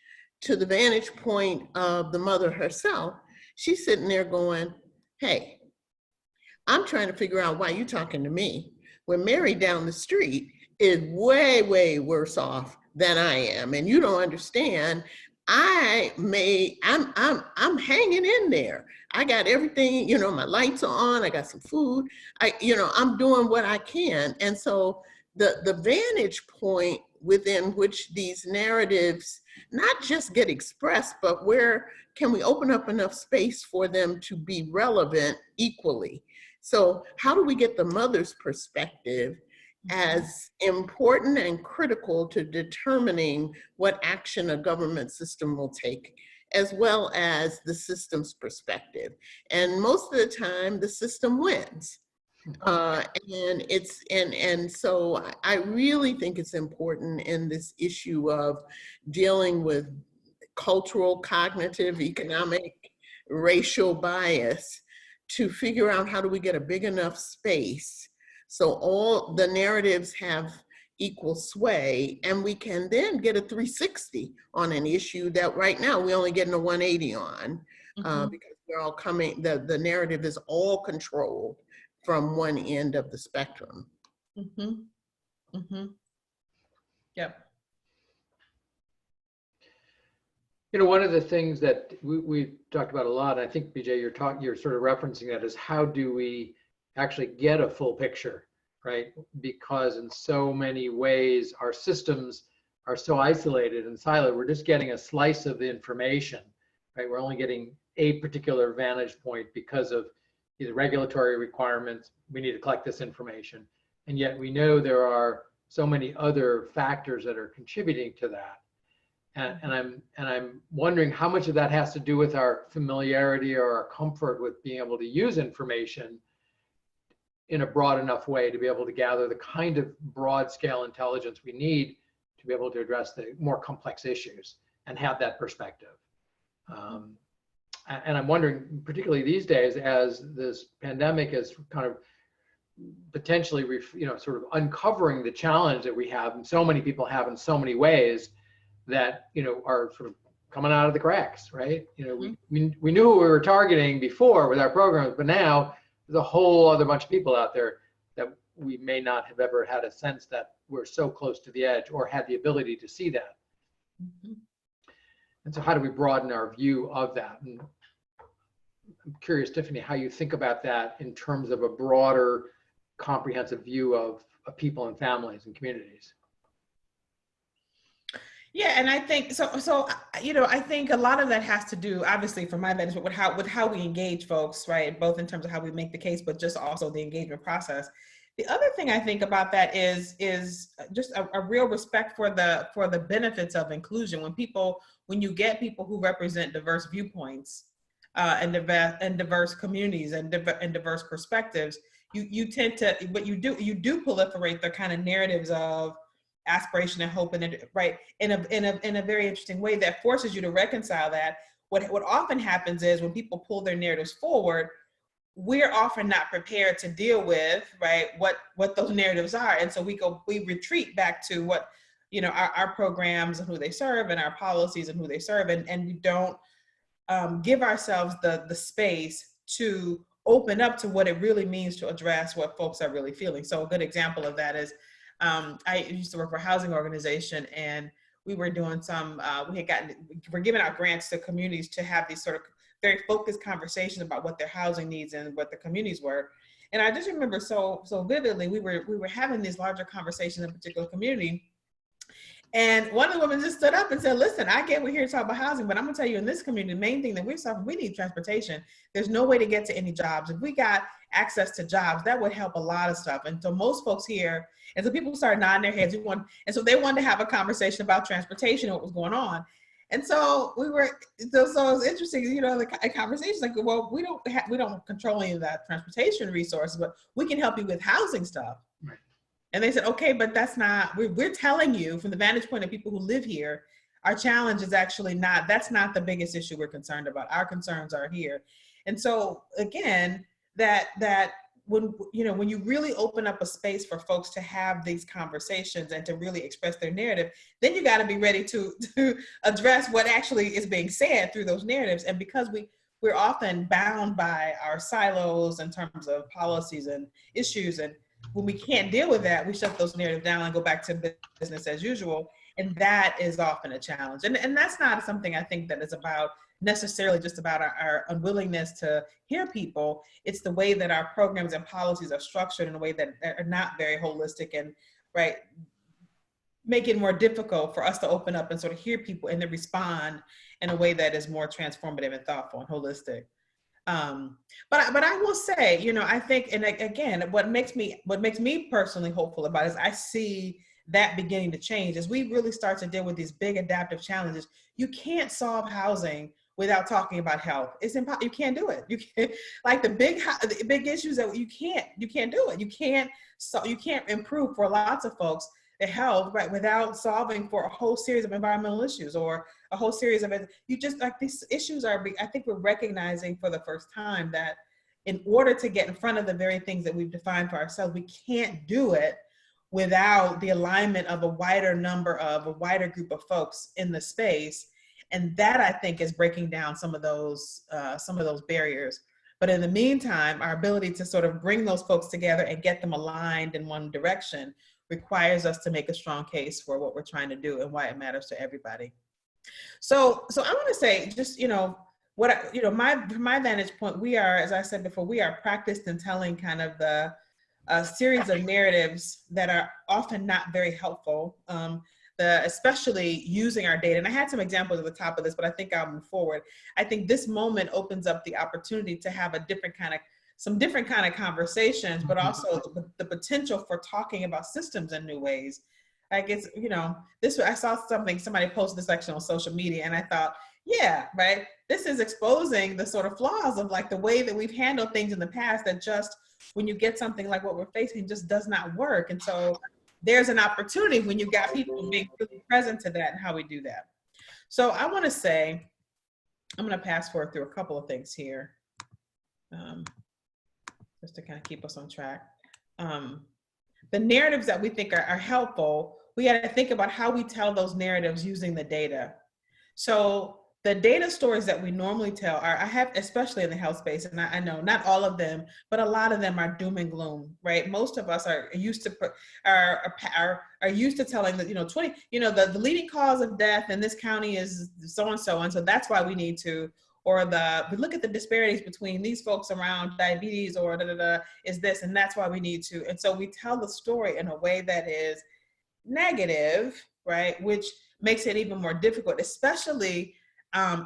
to the vantage point of the mother herself, she's sitting there going, hey, I'm trying to figure out why you're talking to me when Mary down the street is way, way worse off than I am. And you don't understand, I'm hanging in there. I got everything, you know, my lights are on, I got some food, I'm doing what I can. And so the vantage point within which these narratives not just get expressed, but where can we open up enough space for them to be relevant equally? So how do we get the mother's perspective as important and critical to determining what action a government system will take, as well as the system's perspective? And most of the time, the system wins. And so I really think it's important in this issue of dealing with cultural, cognitive, economic, racial bias to figure out how do we get a big enough space so all the narratives have equal sway, and we can then get a 360 on an issue that right now we're only getting a 180 on because we're all coming, the narrative is all controlled from one end of the spectrum. Yep. You know, one of the things that we've talked about a lot, I think, BJ, you're sort of referencing that, is how do we actually get a full picture right? Because in so many ways, our systems are so isolated and siloed. We're just getting a slice of the information, right? We're only getting a particular vantage point because of either regulatory requirements. We need to collect this information. And yet we know there are so many other factors that are contributing to that. And I'm wondering how much of that has to do with our familiarity or our comfort with being able to use information in a broad enough way to be able to gather the kind of broad scale intelligence we need to be able to address the more complex issues and have that perspective. And I'm wondering, particularly these days, as this pandemic is kind of potentially, sort of uncovering the challenge that we have, and so many people have in so many ways that, are sort of coming out of the cracks, right? We knew who we were targeting before with our programs, but now there's a whole other bunch of people out there that we may not have ever had a sense that we're so close to the edge or had the ability to see that. And so how do we broaden our view of that? And I'm curious, Tiffany, how you think about that in terms of a broader, comprehensive view of people and families and communities. Yeah, and I think so. I think a lot of that has to do, obviously, from my vantage, with how we engage folks, right? Both in terms of how we make the case, but just also the engagement process. The other thing I think about that is just a real respect for the benefits of inclusion. When you get people who represent diverse viewpoints and diverse communities and diverse perspectives, you tend to, what you do proliferate the kind of narratives of aspiration and hope, and right, in a very interesting way that forces you to reconcile that. What often happens is when people pull their narratives forward, we're often not prepared to deal with, right, what those narratives are, and so we retreat back to what, our programs and who they serve, and our policies and who they serve, and we don't give ourselves the space to open up to what it really means to address what folks are really feeling. So a good example of that is, I used to work for a housing organization, and we were doing we're giving out grants to communities to have these sort of very focused conversations about what their housing needs and what the communities were. And I just remember so vividly, we were having these larger conversations in a particular community. And one of the women just stood up and said, listen, I get we're here to talk about housing, but I'm gonna tell you, in this community, the main thing that we're suffering, we need transportation. There's no way to get to any jobs. If we got access to jobs, that would help a lot of stuff. And so most folks here, and so people started nodding their heads, and so they wanted to have a conversation about transportation and what was going on. And so so it was interesting, the conversation, like, well, we don't control any of that transportation resources, but we can help you with housing stuff. Right. And they said, okay, but that's not, we're telling you from the vantage point of people who live here, our challenge is actually that's not the biggest issue we're concerned about. Our concerns are here. And so again, that when you really open up a space for folks to have these conversations and to really express their narrative, then you got to be ready to address what actually is being said through those narratives. And because we're often bound by our silos in terms of policies and issues, and when we can't deal with that, we shut those narratives down and go back to business as usual. And that is often a challenge. And that's not something I think that is about necessarily just about our unwillingness to hear people. It's the way that our programs and policies are structured in a way that are not very holistic, and right, make it more difficult for us to open up and sort of hear people and then respond in a way that is more transformative and thoughtful and holistic. But I will say, I think, and again, what makes me personally hopeful about it is I see that beginning to change as we really start to deal with these big adaptive challenges. You can't solve housing without talking about health. It's impossible. You can't do it. You can't, like the big issues that you can't do it. You can't improve for lots of folks the health, right, without solving for a whole series of environmental issues or a whole series of, these issues I think we're recognizing for the first time that in order to get in front of the very things that we've defined for ourselves, we can't do it without the alignment of a wider group of folks in the space. And that, I think, is breaking down some of those barriers. But in the meantime, our ability to sort of bring those folks together and get them aligned in one direction requires us to make a strong case for what we're trying to do and why it matters to everybody. So I want to say, just, from my vantage point, we are, as I said before, we are practiced in telling kind of the a series of narratives that are often not very helpful, especially using our data. And I had some examples at the top of this, but I think I'll move forward. I think this moment opens up the opportunity to have some different kind of conversations, but also the potential for talking about systems in new ways. Like it's, I saw somebody posted this section on social media, and I thought, yeah, right. This is exposing the sort of flaws of like the way that we've handled things in the past that just, when you get something like what we're facing, just does not work. And so there's an opportunity when you've got people being really present to that and how we do that. So I want to say, I'm going to pass forward through a couple of things here, just to kind of keep us on track. The narratives that we think are helpful, we got to think about how we tell those narratives using the data. So the data stories that we normally tell I have, especially in the health space, and I know not all of them, but a lot of them are doom and gloom, right? Most of us are used to used to telling that, the leading cause of death in this county is so-and-so, and so that's why we need to, or we look at the disparities between these folks around diabetes or is this, and that's why we need to. And so we tell the story in a way that is negative, right? Which makes it even more difficult, especially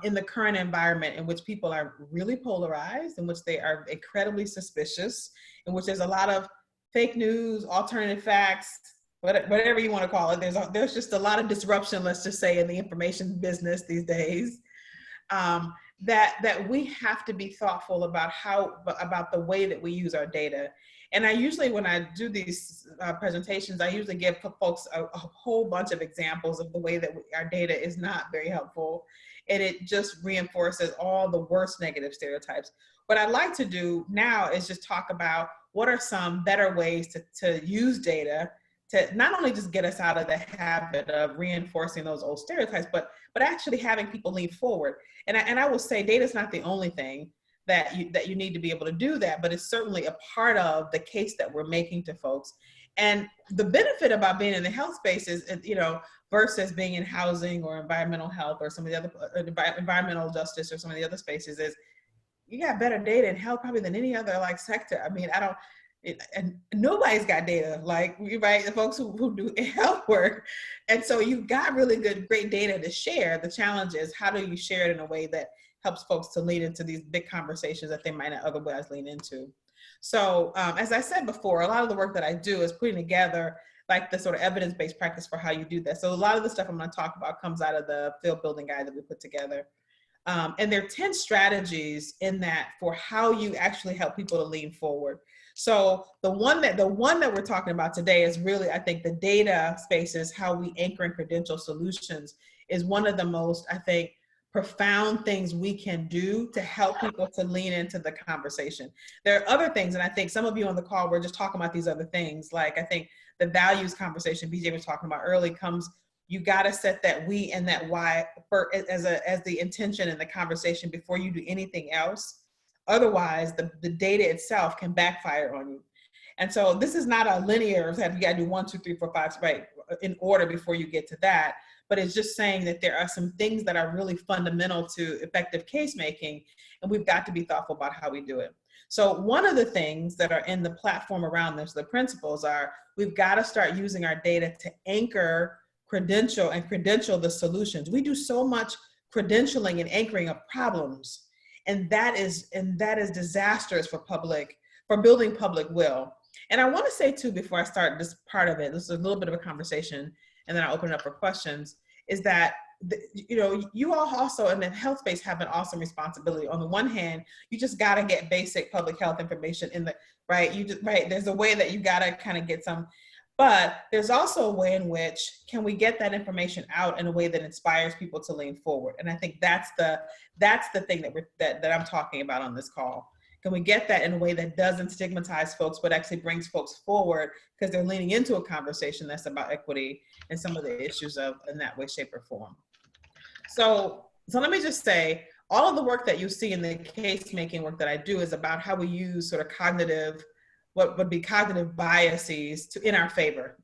in the current environment in which people are really polarized, in which they are incredibly suspicious, in which there's a lot of fake news, alternative facts, whatever you want to call it. There's just a lot of disruption, let's just say, in the information business these days. That we have to be thoughtful about the way that we use our data. And I usually, when I do these presentations, I usually give folks a whole bunch of examples of the way that our data is not very helpful. And it just reinforces all the worst negative stereotypes. What I'd like to do now is just talk about what are some better ways to use data to not only just get us out of the habit of reinforcing those old stereotypes, but actually having people lean forward. And I will say data is not the only thing that you need to be able to do that, but it's certainly a part of the case that we're making to folks. And the benefit about being in the health space is, versus being in housing or environmental health or some of the other environmental justice or some of the other spaces, is you got better data in health probably than any other sector. I mean, and nobody's got data like we, right? The folks who do health work. And so you've got really great data to share. The challenge is, how do you share it in a way that helps folks to lean into these big conversations that they might not otherwise lean into? So as I said before, a lot of the work that I do is putting together the sort of evidence-based practice for how you do that. So a lot of the stuff I'm going to talk about comes out of the field building guide that we put together. And there are 10 strategies in that for how you actually help people to lean forward. So the one that we're talking about today is really, I think, the data spaces, how we anchor and credential solutions, is one of the most, I think, profound things we can do to help people to lean into the conversation. There are other things, and I think some of you on the call were just talking about these other things. Like I think the values conversation BJ was talking about early comes, you got to set that we and that why as the intention in the conversation before you do anything else. Otherwise, the data itself can backfire on you. And so this is not a linear, you got to do 1, 2, 3, 4, 5, right, in order before you get to that. But it's just saying that there are some things that are really fundamental to effective case making, and we've got to be thoughtful about how we do it. So one of the things that are in the platform around this, the principles are, we've got to start using our data to anchor, credential the solutions. We do so much credentialing and anchoring of problems, and that is disastrous for building public will. And I want to say too, before I start this part of it, this is a little bit of a conversation, and then I'll open it up for questions, is that, you all also in the health space have an awesome responsibility. On the one hand, you just got to get basic public health information there's a way that you got to kind of get some, but there's also a way in which can we get that information out in a way that inspires people to lean forward. And I think that's the thing that I'm talking about on this call. Can we get that in a way that doesn't stigmatize folks, but actually brings folks forward because they're leaning into a conversation that's about equity and some of the issues in that way, shape, or form. So let me just say, all of the work that you see in the case-making work that I do is about how we use sort of what would be cognitive biases in our favor.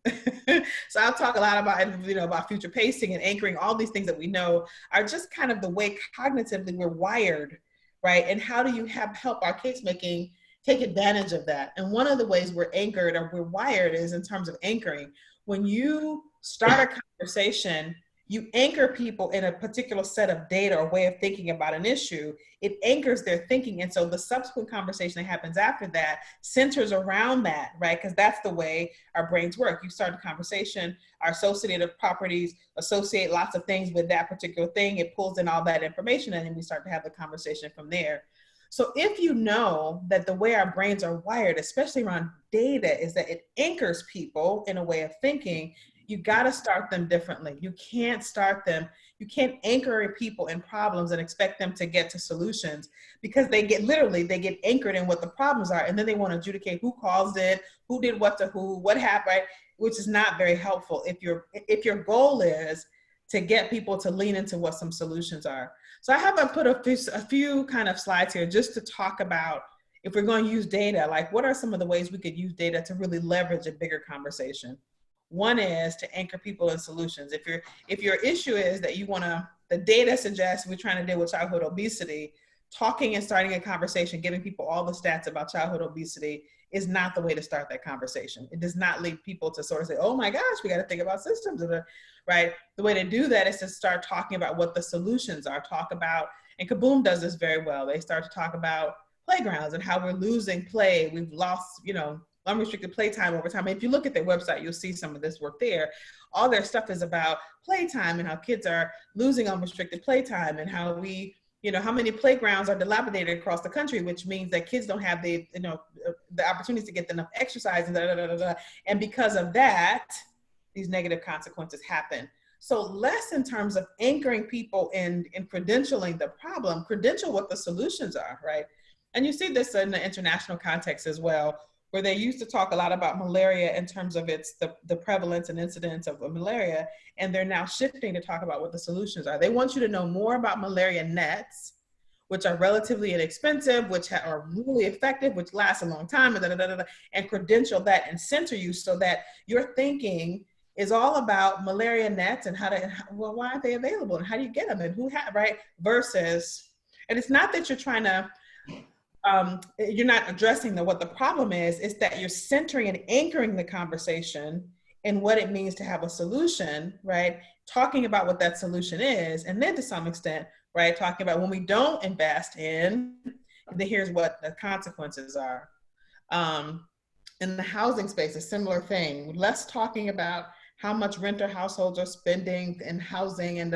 So I'll talk a lot about future pacing and anchoring. All these things that we know are just kind of the way cognitively we're wired, right? And how do you help our case making take advantage of that. And one of the ways we're anchored or we're wired is in terms of anchoring. When you start a conversation, you anchor people in a particular set of data or way of thinking about an issue. It anchors their thinking. And so the subsequent conversation that happens after that centers around that, right? Because that's the way our brains work. You start a conversation, our associative properties associate lots of things with that particular thing. It pulls in all that information and then we start to have the conversation from there. So if you know that the way our brains are wired, especially around data, is that it anchors people in a way of thinking, you got to start them differently. You can't anchor people in problems and expect them to get to solutions, because they get anchored in what the problems are, and then they want to adjudicate who caused it, who did what to who, what happened, right? Which is not very helpful if your goal is to get people to lean into what some solutions are. So I have put a few kind of slides here just to talk about, if we're going to use data, like what are some of the ways we could use data to really leverage a bigger conversation. One is to anchor people in solutions. If your issue is that the data suggests we're trying to deal with childhood obesity, talking and starting a conversation, giving people all the stats about childhood obesity is not the way to start that conversation. It does not lead people to sort of say, oh my gosh, we got to think about systems, right? The way to do that is to start talking about what the solutions are, and Kaboom does this very well. They start to talk about playgrounds and how we're losing play. We've lost, unrestricted playtime over time. If you look at their website, you'll see some of this work there. All their stuff is about playtime and how kids are losing unrestricted playtime, and how how many playgrounds are dilapidated across the country, which means that kids don't have the opportunities to get enough exercise, and because of that, these negative consequences happen. So less in terms of anchoring people in credentialing the problem, credential what the solutions are, right? And you see this in the international context as well, where they used to talk a lot about malaria in terms of the prevalence and incidence of malaria, and they're now shifting to talk about what the solutions are. They want you to know more about malaria nets, which are relatively inexpensive, which are really effective, which last a long time, and credential that and center you so that your thinking is all about malaria nets and why aren't they available and how do you get them and right? Versus, and it's not that you're trying to, you're not addressing what the problem is, it's that you're centering and anchoring the conversation in what it means to have a solution, right? Talking about what that solution is, and then to some extent, right, talking about when we don't invest in, here's what the consequences are. In the housing space, a similar thing, less talking about how much renter households are spending in housing and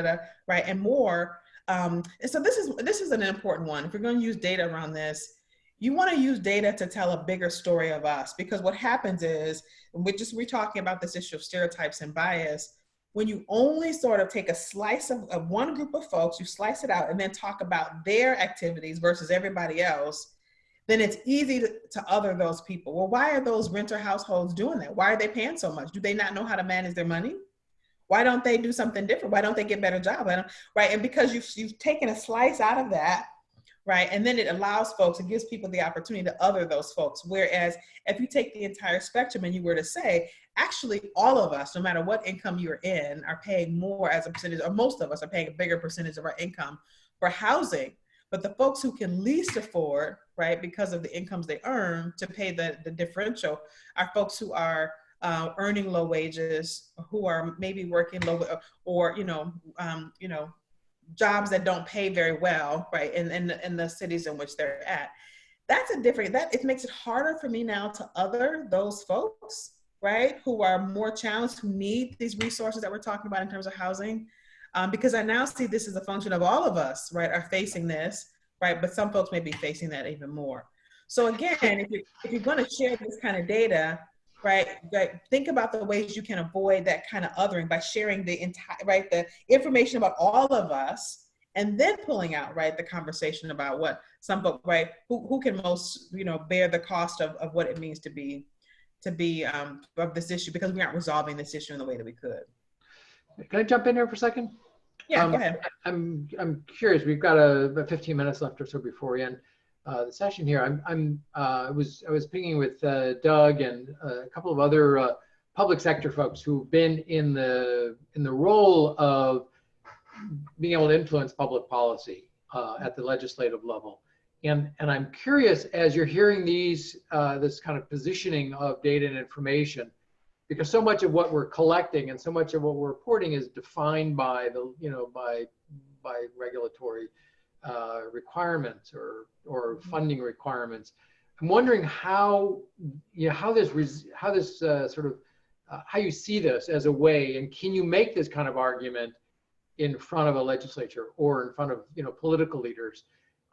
right, and more. And so this is an important one. If you're going to use data around this, you want to use data to tell a bigger story of us, because what happens is, we're talking about this issue of stereotypes and bias. When you only sort of take a slice of one group of folks, you slice it out and then talk about their activities versus everybody else, then it's easy to other those people. Well, why are those renter households doing that? Why are they paying so much? Do they not know how to manage their money? Why don't they do something different? Why don't they get better job? Right, and because you've taken a slice out of that, right, and then it allows folks, it gives people the opportunity to other those folks. Whereas if you take the entire spectrum and you were to say, actually all of us, no matter what income you're in, are paying more as a percentage, or most of us are paying a bigger percentage of our income for housing. But the folks who can least afford, right, because of the incomes they earn to pay the differential, are folks who are earning low wages, who are maybe working low, or jobs that don't pay very well, right, in the cities in which they're at. That's it makes it harder for me now to other those folks, right, who are more challenged, who need these resources that we're talking about in terms of housing. Because I now see this as a function of all of us, right, are facing this, right, but some folks may be facing that even more. So again, if you're going to share this kind of data, right, think about the ways you can avoid that kind of othering by sharing the information about all of us, and then pulling out, right, the conversation about what some folks, right, who can most, bear the cost of what it means to be of this issue, because we aren't resolving this issue in the way that we could. Can I jump in here for a second? Yeah, go ahead. I'm curious. We've got about 15 minutes left or so before we end the session here. I was pinging with Doug and a couple of other public sector folks who've been in the role of being able to influence public policy at the legislative level. And I'm curious, as you're hearing these, this kind of positioning of data and information, because so much of what we're collecting and so much of what we're reporting is defined by the, by regulatory requirements or funding requirements. I'm wondering how how you see this as a way, and can you make this kind of argument in front of a legislature or in front of political leaders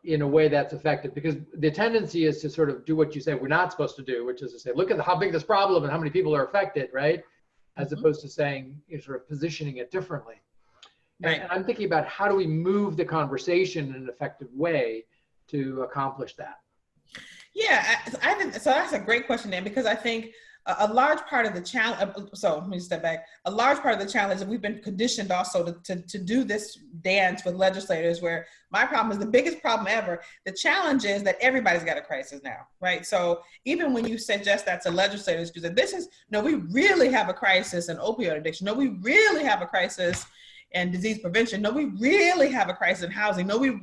in a way that's effective? Because the tendency is to sort of do what you say we're not supposed to do, which is to say, look at how big this problem and how many people are affected, right? As opposed to saying, sort of positioning it differently. Right. And I'm thinking about how do we move the conversation in an effective way to accomplish that? Yeah, I think so. That's a great question, Dan, because I think a large part of the challenge, so let me step back. A large part of the challenge that we've been conditioned also to do this dance with legislators, where my problem is the biggest problem ever. The challenge is that everybody's got a crisis now, right? So even when you suggest that to legislators, because this is, no, we really have a crisis in opioid addiction. No, we really have a crisis in disease prevention. No, we really have a crisis in housing. No, we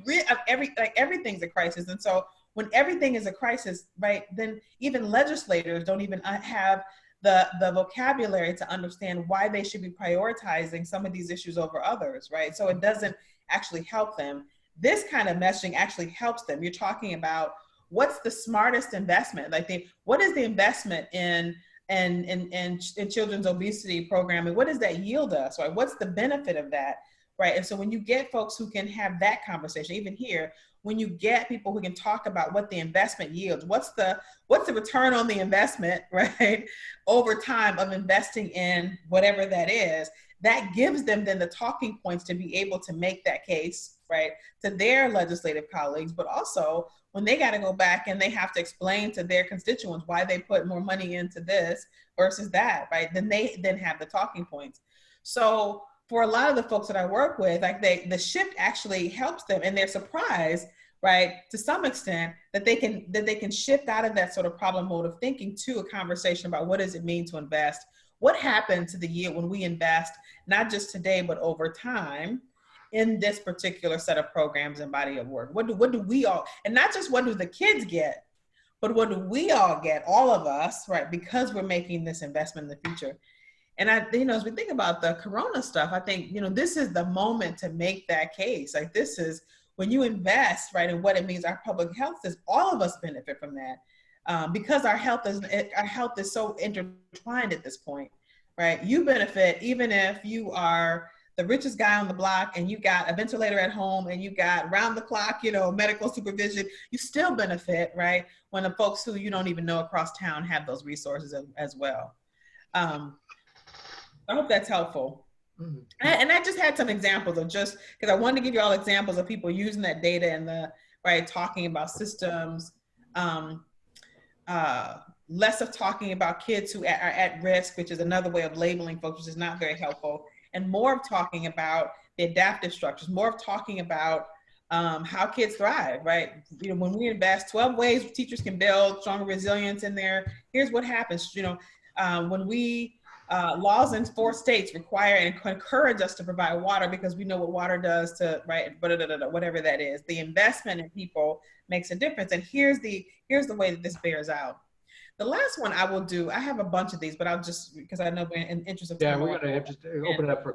everything's a crisis. And so when everything is a crisis, right, then even legislators don't even have the vocabulary to understand why they should be prioritizing some of these issues over others, right? So it doesn't actually help them. This kind of messaging actually helps them. You're talking about what's the smartest investment? Like, what is the investment in children's obesity program, and what does that yield us, right? What's the benefit of that, right? And so when you get folks who can have that conversation, even here, when you get people who can talk about what the investment yields, what's the return on the investment, right, over time of investing in whatever that is, that gives them then the talking points to be able to make that case, right, to their legislative colleagues, but also when they got to go back and they have to explain to their constituents why they put more money into this versus that, right, then they then have the talking points. So for a lot of the folks that I work with, like the shift actually helps them, and they're surprised, right, to some extent, that they can shift out of that sort of problem mode of thinking to a conversation about what does it mean to invest? What happened to the year when we invest, not just today, but over time in this particular set of programs and body of work? What do we all, and not just what do the kids get, but what do we all get, all of us, right, because we're making this investment in the future. And as we think about the Corona stuff, I think, this is the moment to make that case. Like, this is when you invest, right, in what it means, our public health is, all of us benefit from that, because our health is so intertwined at this point, right? You benefit even if you are the richest guy on the block and you got a ventilator at home and you got round the clock, medical supervision. You still benefit, right, when the folks who you don't even know across town have those resources as well. I hope that's helpful. Mm-hmm. And I just had some examples of, just because I wanted to give you all examples of people using that data and talking about systems, less of talking about kids who are at risk, which is another way of labeling folks, which is not very helpful, and more of talking about the adaptive structures, more of talking about how kids thrive, right? When we invest 12 ways teachers can build stronger resilience in there, here's what happens, when we laws in 4 states require and encourage us to provide water because we know what water does to, right, whatever that is. The investment in people makes a difference. And here's the way that this bears out. The last one I will do, I have a bunch of these, but I'll just, because I know we're in interest of time. Yeah, we're going to have to open it up for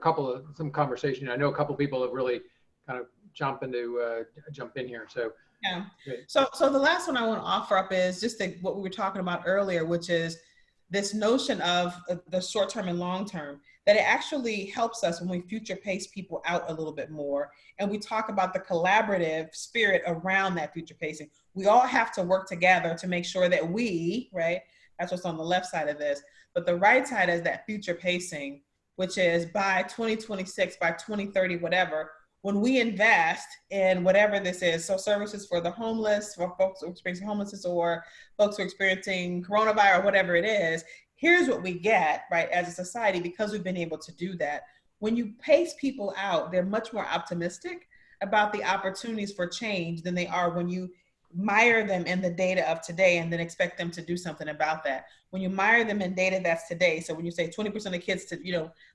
some conversation. I know a couple people have really kind of jump in here. So yeah. So the last one I want to offer up is just what we were talking about earlier, which is this notion of the short-term and long-term, that it actually helps us when we future pace people out a little bit more. And we talk about the collaborative spirit around that future pacing. We all have to work together to make sure that we, right, that's what's on the left side of this, but the right side is that future pacing, which is by 2026, by 2030, whatever, when we invest in whatever this is, so services for the homeless, for folks who are experiencing homelessness, or folks who are experiencing coronavirus, whatever it is, here's what we get, right, as a society, because we've been able to do that. When you pace people out, they're much more optimistic about the opportunities for change than they are when you mire them in the data of today and then expect them to do something about that. When you mire them in data that's today, so when you say 20% of kids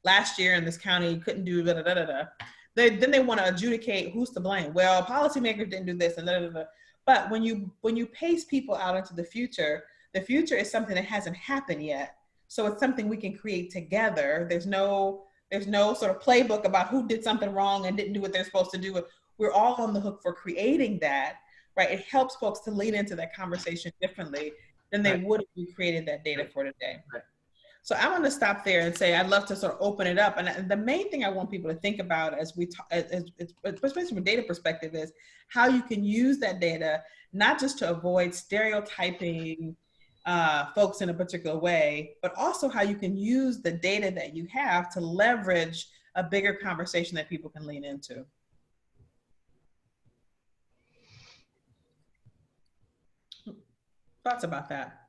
last year in this county couldn't do then they want to adjudicate who's to blame. Well, policymakers didn't do this and But when you pace people out into the future is something that hasn't happened yet. So it's something we can create together. There's no sort of playbook about who did something wrong and didn't do what they're supposed to do. We're all on the hook for creating that, right? It helps folks to lean into that conversation differently than they would if we created that data for today. Right. So I want to stop there and say I'd love to sort of open it up. And the main thing I want people to think about as we talk, especially from a data perspective, is how you can use that data, not just to avoid stereotyping folks in a particular way, but also how you can use the data that you have to leverage a bigger conversation that people can lean into. Thoughts about that?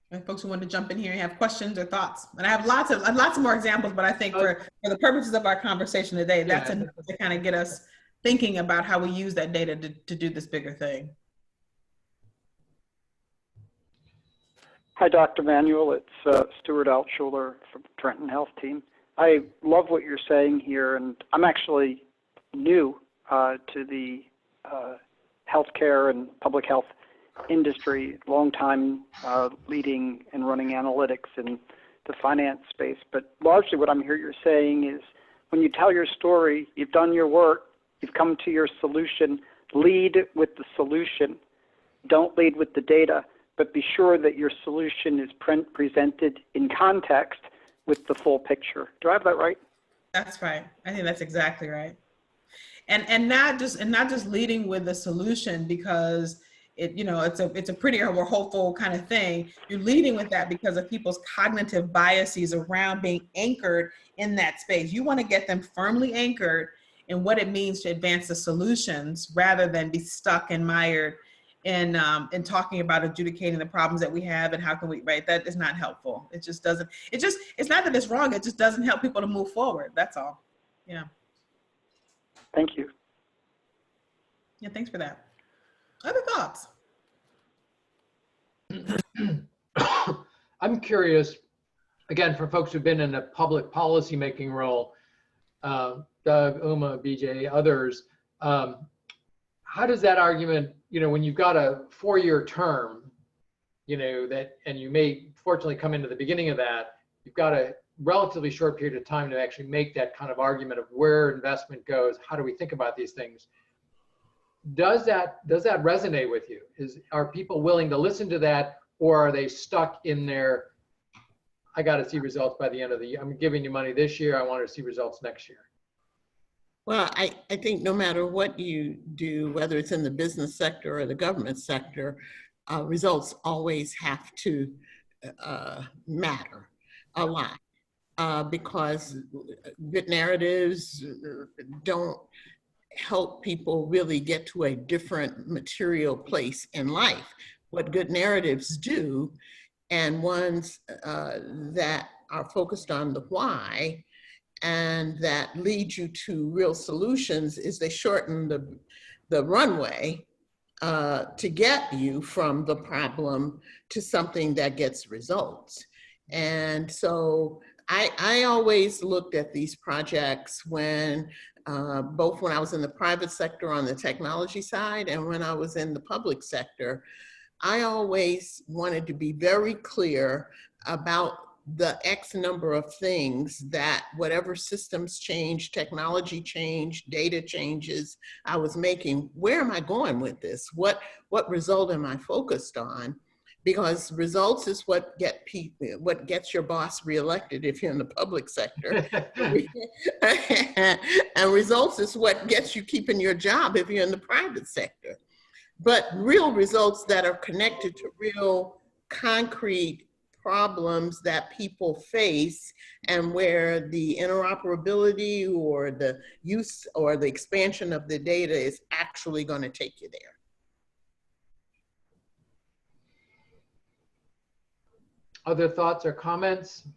And folks who want to jump in here and have questions or thoughts. And I have lots of more examples, but I think for the purposes of our conversation today, that's enough to kind of get us thinking about how we use that data to do this bigger thing. Hi, Dr. Manuel. It's Stuart Altschuler from Trenton Health Team. I love what you're saying here, and I'm actually new to the healthcare and public health industry, long time leading and running analytics in the finance space. But largely what I'm hearing you're saying is when you tell your story, you've done your work, you've come to your solution, lead with the solution. Don't lead with the data, but be sure that your solution is presented in context with the full picture. Do I have that right? That's right. I think that's exactly right. And not just leading with the solution because it's a pretty or hopeful kind of thing. You're leading with that because of people's cognitive biases around being anchored in that space. You want to get them firmly anchored in what it means to advance the solutions rather than be stuck and mired in talking about adjudicating the problems that we have and how can we, right? That is not helpful. It just doesn't, it's not that it's wrong. It just doesn't help people to move forward. That's all. Yeah. Thank you. Yeah, thanks for that. Other thoughts? I'm curious, again, for folks who've been in a public policy making role, Doug, Uma, BJ, others, how does that argument, when you've got a 4-year term, and you may fortunately come into the beginning of that, you've got a relatively short period of time to actually make that kind of argument of where investment goes, how do we think about these things? Does that resonate with you? Are people willing to listen to that, or are they stuck in their, I got to see results by the end of the year. I'm giving you money this year. I want to see results next year. Well, I think no matter what you do, whether it's in the business sector or the government sector, results always have to matter a lot because good narratives don't help people really get to a different material place in life. What good narratives do, and ones that are focused on the why and that lead you to real solutions, is they shorten the runway to get you from the problem to something that gets results. And so I always looked at these projects when both when I was in the private sector on the technology side and when I was in the public sector. I always wanted to be very clear about the X number of things that whatever systems change, technology change, data changes I was making, where am I going with this? What result am I focused on? Because results is what gets your boss reelected if you're in the public sector. And results is what gets you keeping your job if you're in the private sector. But real results that are connected to real concrete problems that people face and where the interoperability or the use or the expansion of the data is actually going to take you there. Other thoughts or comments?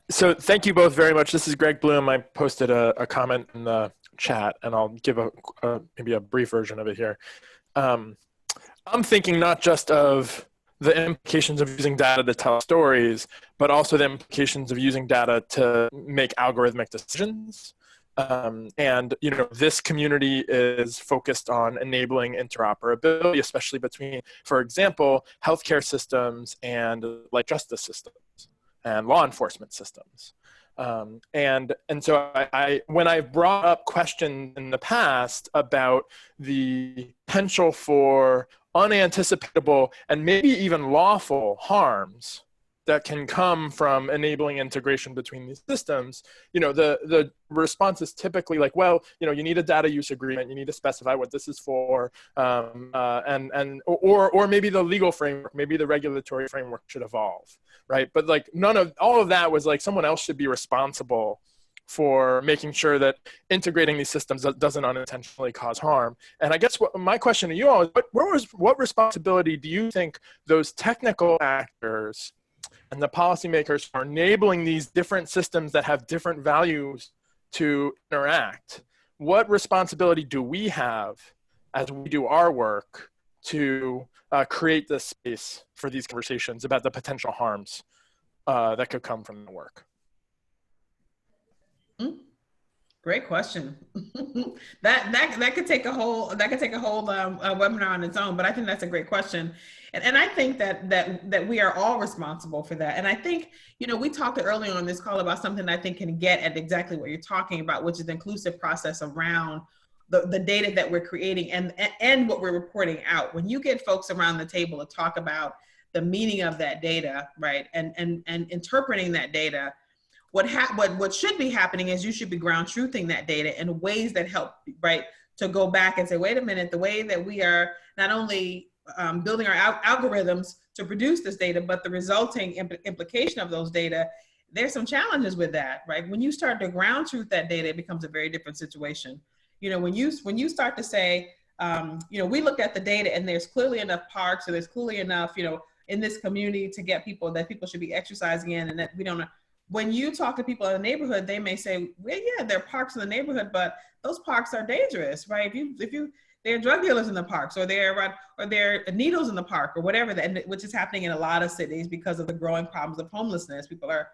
So thank you both very much. This is Greg Bloom. I posted a comment in the chat, and I'll give maybe a brief version of it here. I'm thinking not just of the implications of using data to tell stories, but also the implications of using data to make algorithmic decisions. And this community is focused on enabling interoperability, especially between, for example, healthcare systems and like justice systems and law enforcement systems. And so when I've brought up questions in the past about the potential for unanticipatable and maybe even lawful harms that can come from enabling integration between these systems, the response is typically like, well, you need a data use agreement, you need to specify what this is for, or maybe the legal framework, maybe the regulatory framework should evolve, right? But like all of that was like someone else should be responsible for making sure that integrating these systems doesn't unintentionally cause harm. And I guess my question to you all is, what responsibility do you think those technical actors and the policymakers are enabling these different systems that have different values to interact? What responsibility do we have as we do our work to create this space for these conversations about the potential harms that could come from the work? Great question. that could take a whole webinar on its own, but I think that's a great question. And I think that we are all responsible for that. And I think, we talked earlier on this call about something that I think can get at exactly what you're talking about, which is the inclusive process around the data that we're creating and what we're reporting out. When you get folks around the table to talk about the meaning of that data, right, and interpreting that data, what should be happening is you should be ground truthing that data in ways that help, right, to go back and say, wait a minute, the way that we are not only building our algorithms to produce this data, but the resulting implication of those data, there's some challenges with that, right? When you start to ground truth that data, it becomes a very different situation. When you start to say, we looked at the data and there's clearly enough parks, or there's clearly enough, in this community to get people that people should be exercising in, and that we don't know. When you talk to people in the neighborhood, they may say, well, yeah, there are parks in the neighborhood, but those parks are dangerous, right? There are drug dealers in the parks, or there are needles in the park, or whatever, which is happening in a lot of cities because of the growing problems of homelessness. People are,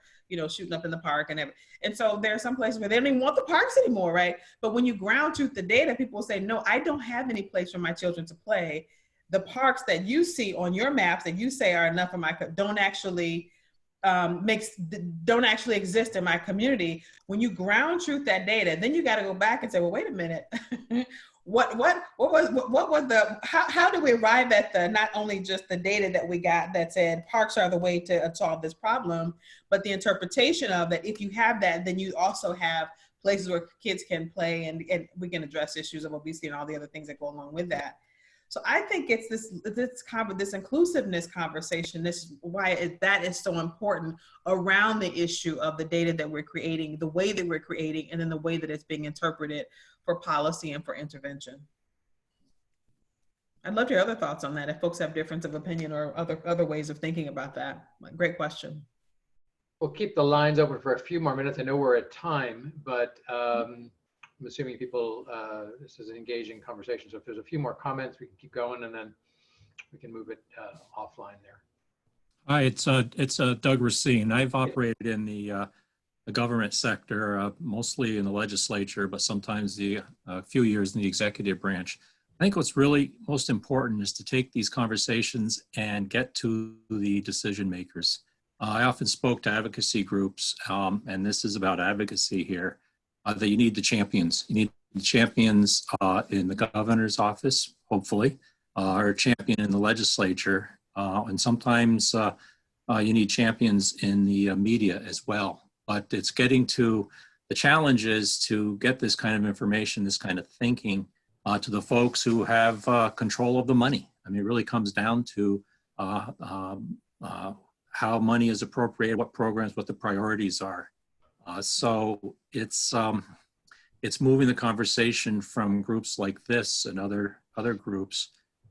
shooting up in the park and so there are some places where they don't even want the parks anymore, right? But when you ground truth the data, people will say, no, I don't have any place for my children to play. The parks that you see on your maps that you say are enough for don't actually exist in my community. When you ground truth that data, then you got to go back and say, well, wait a minute. How do we arrive at not only just the data that we got that said parks are the way to solve this problem, but the interpretation of that, if you have that, then you also have places where kids can play and we can address issues of obesity and all the other things that go along with that. So I think it's this inclusiveness conversation. This is why that is so important around the issue of the data that we're creating, the way that we're creating, and then the way that it's being interpreted for policy and for intervention. I'd love to hear other thoughts on that if folks have difference of opinion or other ways of thinking about that. Great question. We'll keep the lines open for a few more minutes. I know we're at time, but I'm assuming people, this is an engaging conversation. So if there's a few more comments, we can keep going and then we can move it offline there. Hi, it's Doug Racine. I've operated in the government sector, mostly in the legislature, but sometimes a few years in the executive branch. I think what's really most important is to take these conversations and get to the decision makers. I often spoke to advocacy groups, and this is about advocacy here, that you need the champions. You need the champions in the governor's office, hopefully, or a champion in the legislature. And sometimes you need champions in the media as well. But it's getting to, the challenge is to get this kind of information, this kind of thinking to the folks who have control of the money. I mean, it really comes down to how money is appropriated, what programs, what the priorities are. So it's moving the conversation from groups like this and other groups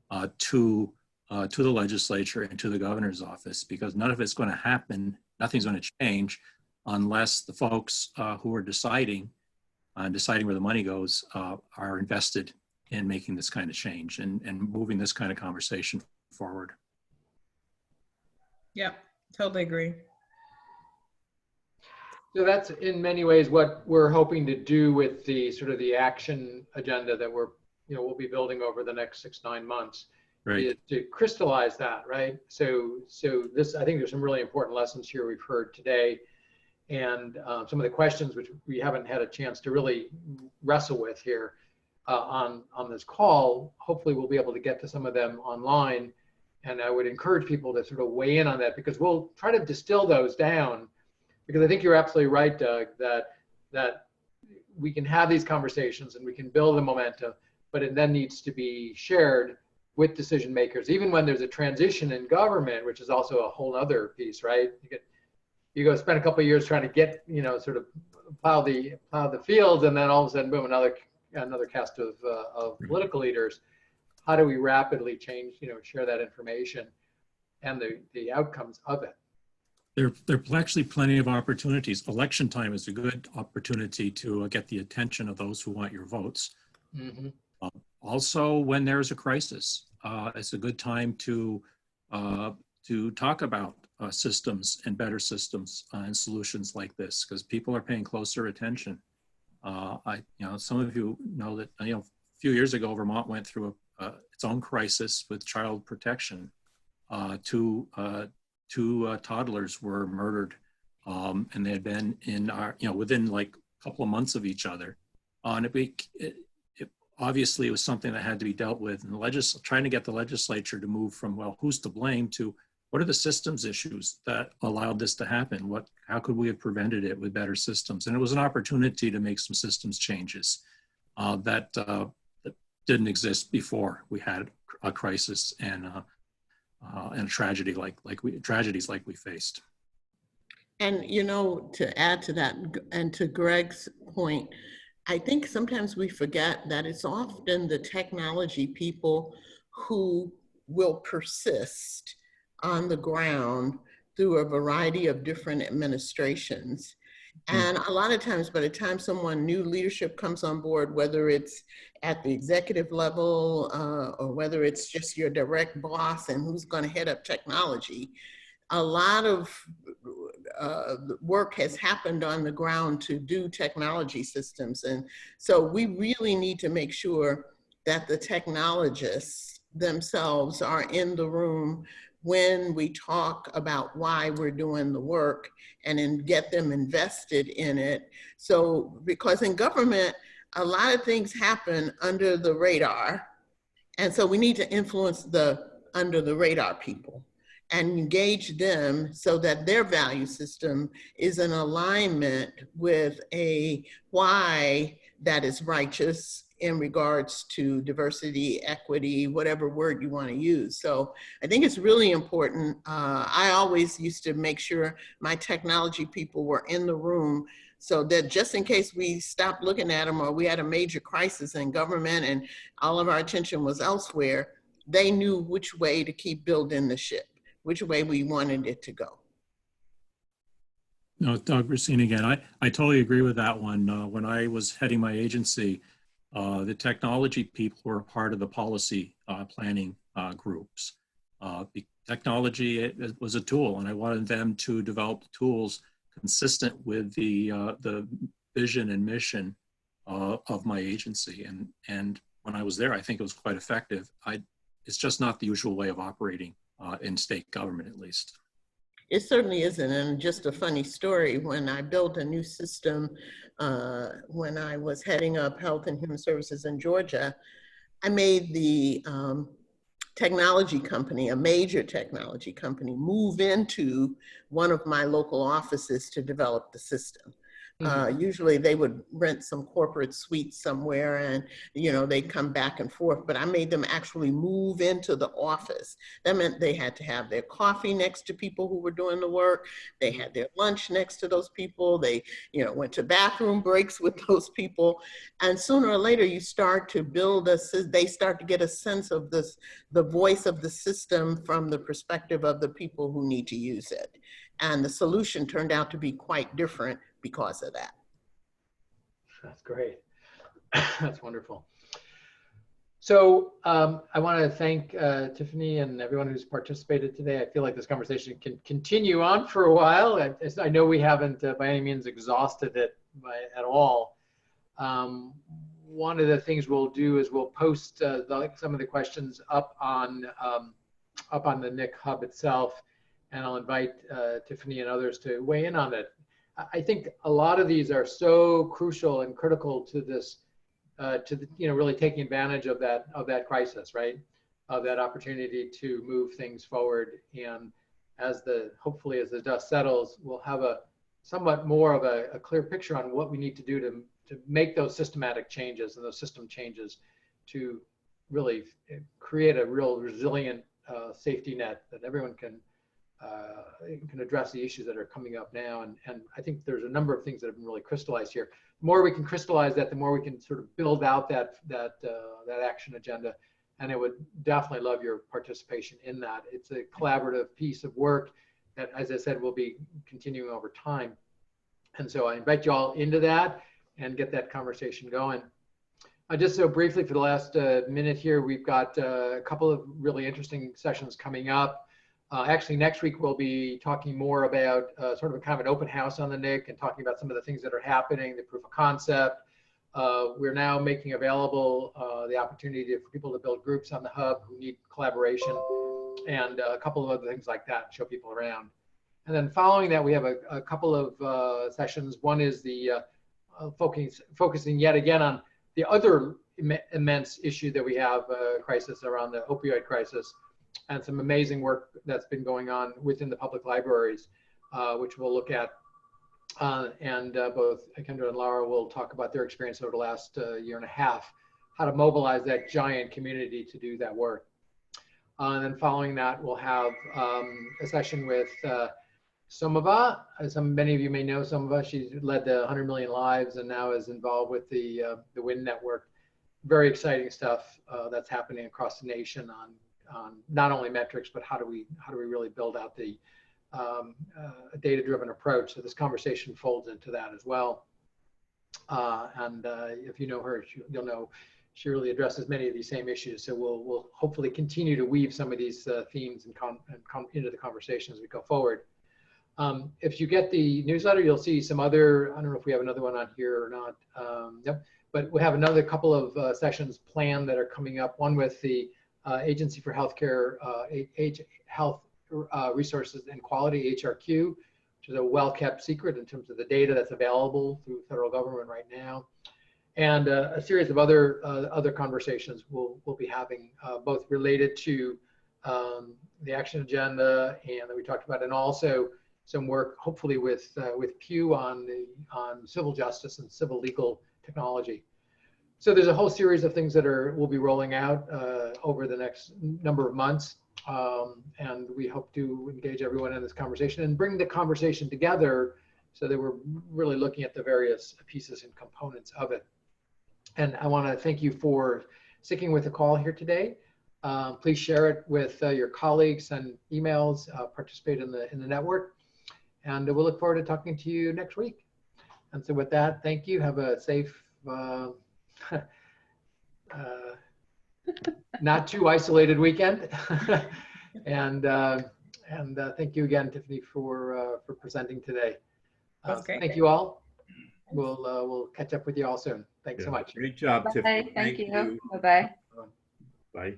to the legislature and to the governor's office, because none of it's going to happen, nothing's going to change unless the folks who are deciding where the money goes are invested in making this kind of change and moving this kind of conversation forward. Yeah, totally agree. So that's in many ways what we're hoping to do with the sort of the action agenda that we'll be building over the next 6-9 months. Right. Is to crystallize that, right? So this, I think there's some really important lessons here we've heard today, and some of the questions which we haven't had a chance to really wrestle with here on this call. Hopefully we'll be able to get to some of them online, and I would encourage people to sort of weigh in on that, because we'll try to distill those down, because I think you're absolutely right, Doug, that we can have these conversations and we can build the momentum, but it then needs to be shared with decision makers, even when there's a transition in government, which is also a whole other piece, right? You go spend a couple of years trying to get, sort of plow the fields, and then all of a sudden, boom, another cast of political leaders. How do we rapidly change, share that information and the outcomes of it? There are actually plenty of opportunities. Election time is a good opportunity to get the attention of those who want your votes. Mm-hmm. Also, when there's a crisis, it's a good time to talk about systems and better systems and solutions like this, because people are paying closer attention. Some of you know that a few years ago, Vermont went through its own crisis with child protection. Two toddlers were murdered, and they had been in our within like a couple of months of each other. And obviously, it was something that had to be dealt with, and trying to get the legislature to move from, well, who's to blame, to what are the systems issues that allowed this to happen? How could we have prevented it with better systems? And it was an opportunity to make some systems changes that didn't exist before we had a crisis and a tragedy tragedies like we faced. And to add to that, and to Greg's point, I think sometimes we forget that it's often the technology people who will persist on the ground through a variety of different administrations. And a lot of times, by the time someone new leadership comes on board, whether it's at the executive level or whether it's just your direct boss and who's going to head up technology, a lot of work has happened on the ground to do technology systems. And so we really need to make sure that the technologists themselves are in the room when we talk about why we're doing the work, and then get them invested in it. So, because in government, a lot of things happen under the radar. And so we need to influence the under the radar people and engage them so that their value system is in alignment with a why that is righteous in regards to diversity, equity, whatever word you want to use. So I think it's really important. I always used to make sure my technology people were in the room so that just in case we stopped looking at them or we had a major crisis in government and all of our attention was elsewhere, they knew which way to keep building the ship, which way we wanted it to go. No, Doug Racine again. I totally agree with that one. When I was heading my agency, the technology people were part of the policy planning groups. Technology it was a tool, and I wanted them to develop tools consistent with the vision and mission of my agency. And when I was there, I think it was quite effective. It's just not the usual way of operating in state government, at least. It certainly isn't. And just a funny story, when I built a new system, when I was heading up Health and Human Services in Georgia, I made the technology company, a major technology company, move into one of my local offices to develop the system. Usually they would rent some corporate suite somewhere and, they'd come back and forth, but I made them actually move into the office. That meant they had to have their coffee next to people who were doing the work. They had their lunch next to those people. They, went to bathroom breaks with those people. And sooner or later you start to build they start to get a sense of the voice of the system from the perspective of the people who need to use it. And the solution turned out to be quite different because of that. That's great. That's wonderful. So I want to thank Tiffany and everyone who's participated today. I feel like this conversation can continue on for a while. I know we haven't by any means exhausted it at all. One of the things we'll do is we'll post some of the questions up on the NIC Hub itself, and I'll invite Tiffany and others to weigh in on it. I think a lot of these are so crucial and critical to this, really taking advantage of that crisis, right? Of that opportunity to move things forward. And hopefully as the dust settles, we'll have a somewhat more of a clear picture on what we need to do to make those systematic changes and those system changes to really create a real resilient safety net that everyone can address the issues that are coming up now. And I think there's a number of things that have been really crystallized here. The more we can crystallize that, the more we can sort of build out that action agenda. And I would definitely love your participation in that. It's a collaborative piece of work that, as I said, will be continuing over time. And so I invite you all into that and get that conversation going. Just so briefly for the last minute here, we've got a couple of really interesting sessions coming up. Actually, next week we'll be talking more about sort of a kind of an open house on the NIC and talking about some of the things that are happening, the proof of concept. We're now making available the opportunity for people to build groups on the hub who need collaboration, and a couple of other things like that, show people around. And then following that, we have a couple of sessions. One is the focusing yet again on the other immense issue that we have, crisis around the opioid crisis, and some amazing work that's been going on within the public libraries, which we'll look at. And both Kendra and Laura will talk about their experience over the last year and a half, how to mobilize that giant community to do that work. And then following that, we'll have a session with Somava. Many of you may know Somava. She's led the 100 Million Lives and now is involved with the WIN network. Very exciting stuff that's happening across the nation on not only metrics, but how do we really build out the data-driven approach. So this conversation folds into that as well. And if you know her, you'll know she really addresses many of these same issues. So we'll hopefully continue to weave some of these themes and into the conversation as we go forward. If you get the newsletter, you'll see some other, I don't know if we have another one on here or not. Yep. But we have another couple of sessions planned that are coming up. One with the Agency for Healthcare, Health Resources and Quality, HRQ, which is a well-kept secret in terms of the data that's available through federal government right now. And a series of other conversations we'll be having, both related to the action agenda and that we talked about, and also some work hopefully with Pew on civil justice and civil legal technology. So there's a whole series of things that we'll be rolling out over the next number of months, and we hope to engage everyone in this conversation and bring the conversation together so that we're really looking at the various pieces and components of it. And I want to thank you for sticking with the call here today. Please share it with your colleagues and emails, participate in the network, and we'll look forward to talking to you next week. And so with that, thank you. Have a safe, not too isolated weekend. and thank you again, Tiffany, for presenting today. Thank you all. We'll catch up with you all soon. Thanks so much. Great job, Tiffany. Thank you. Bye-bye. Bye.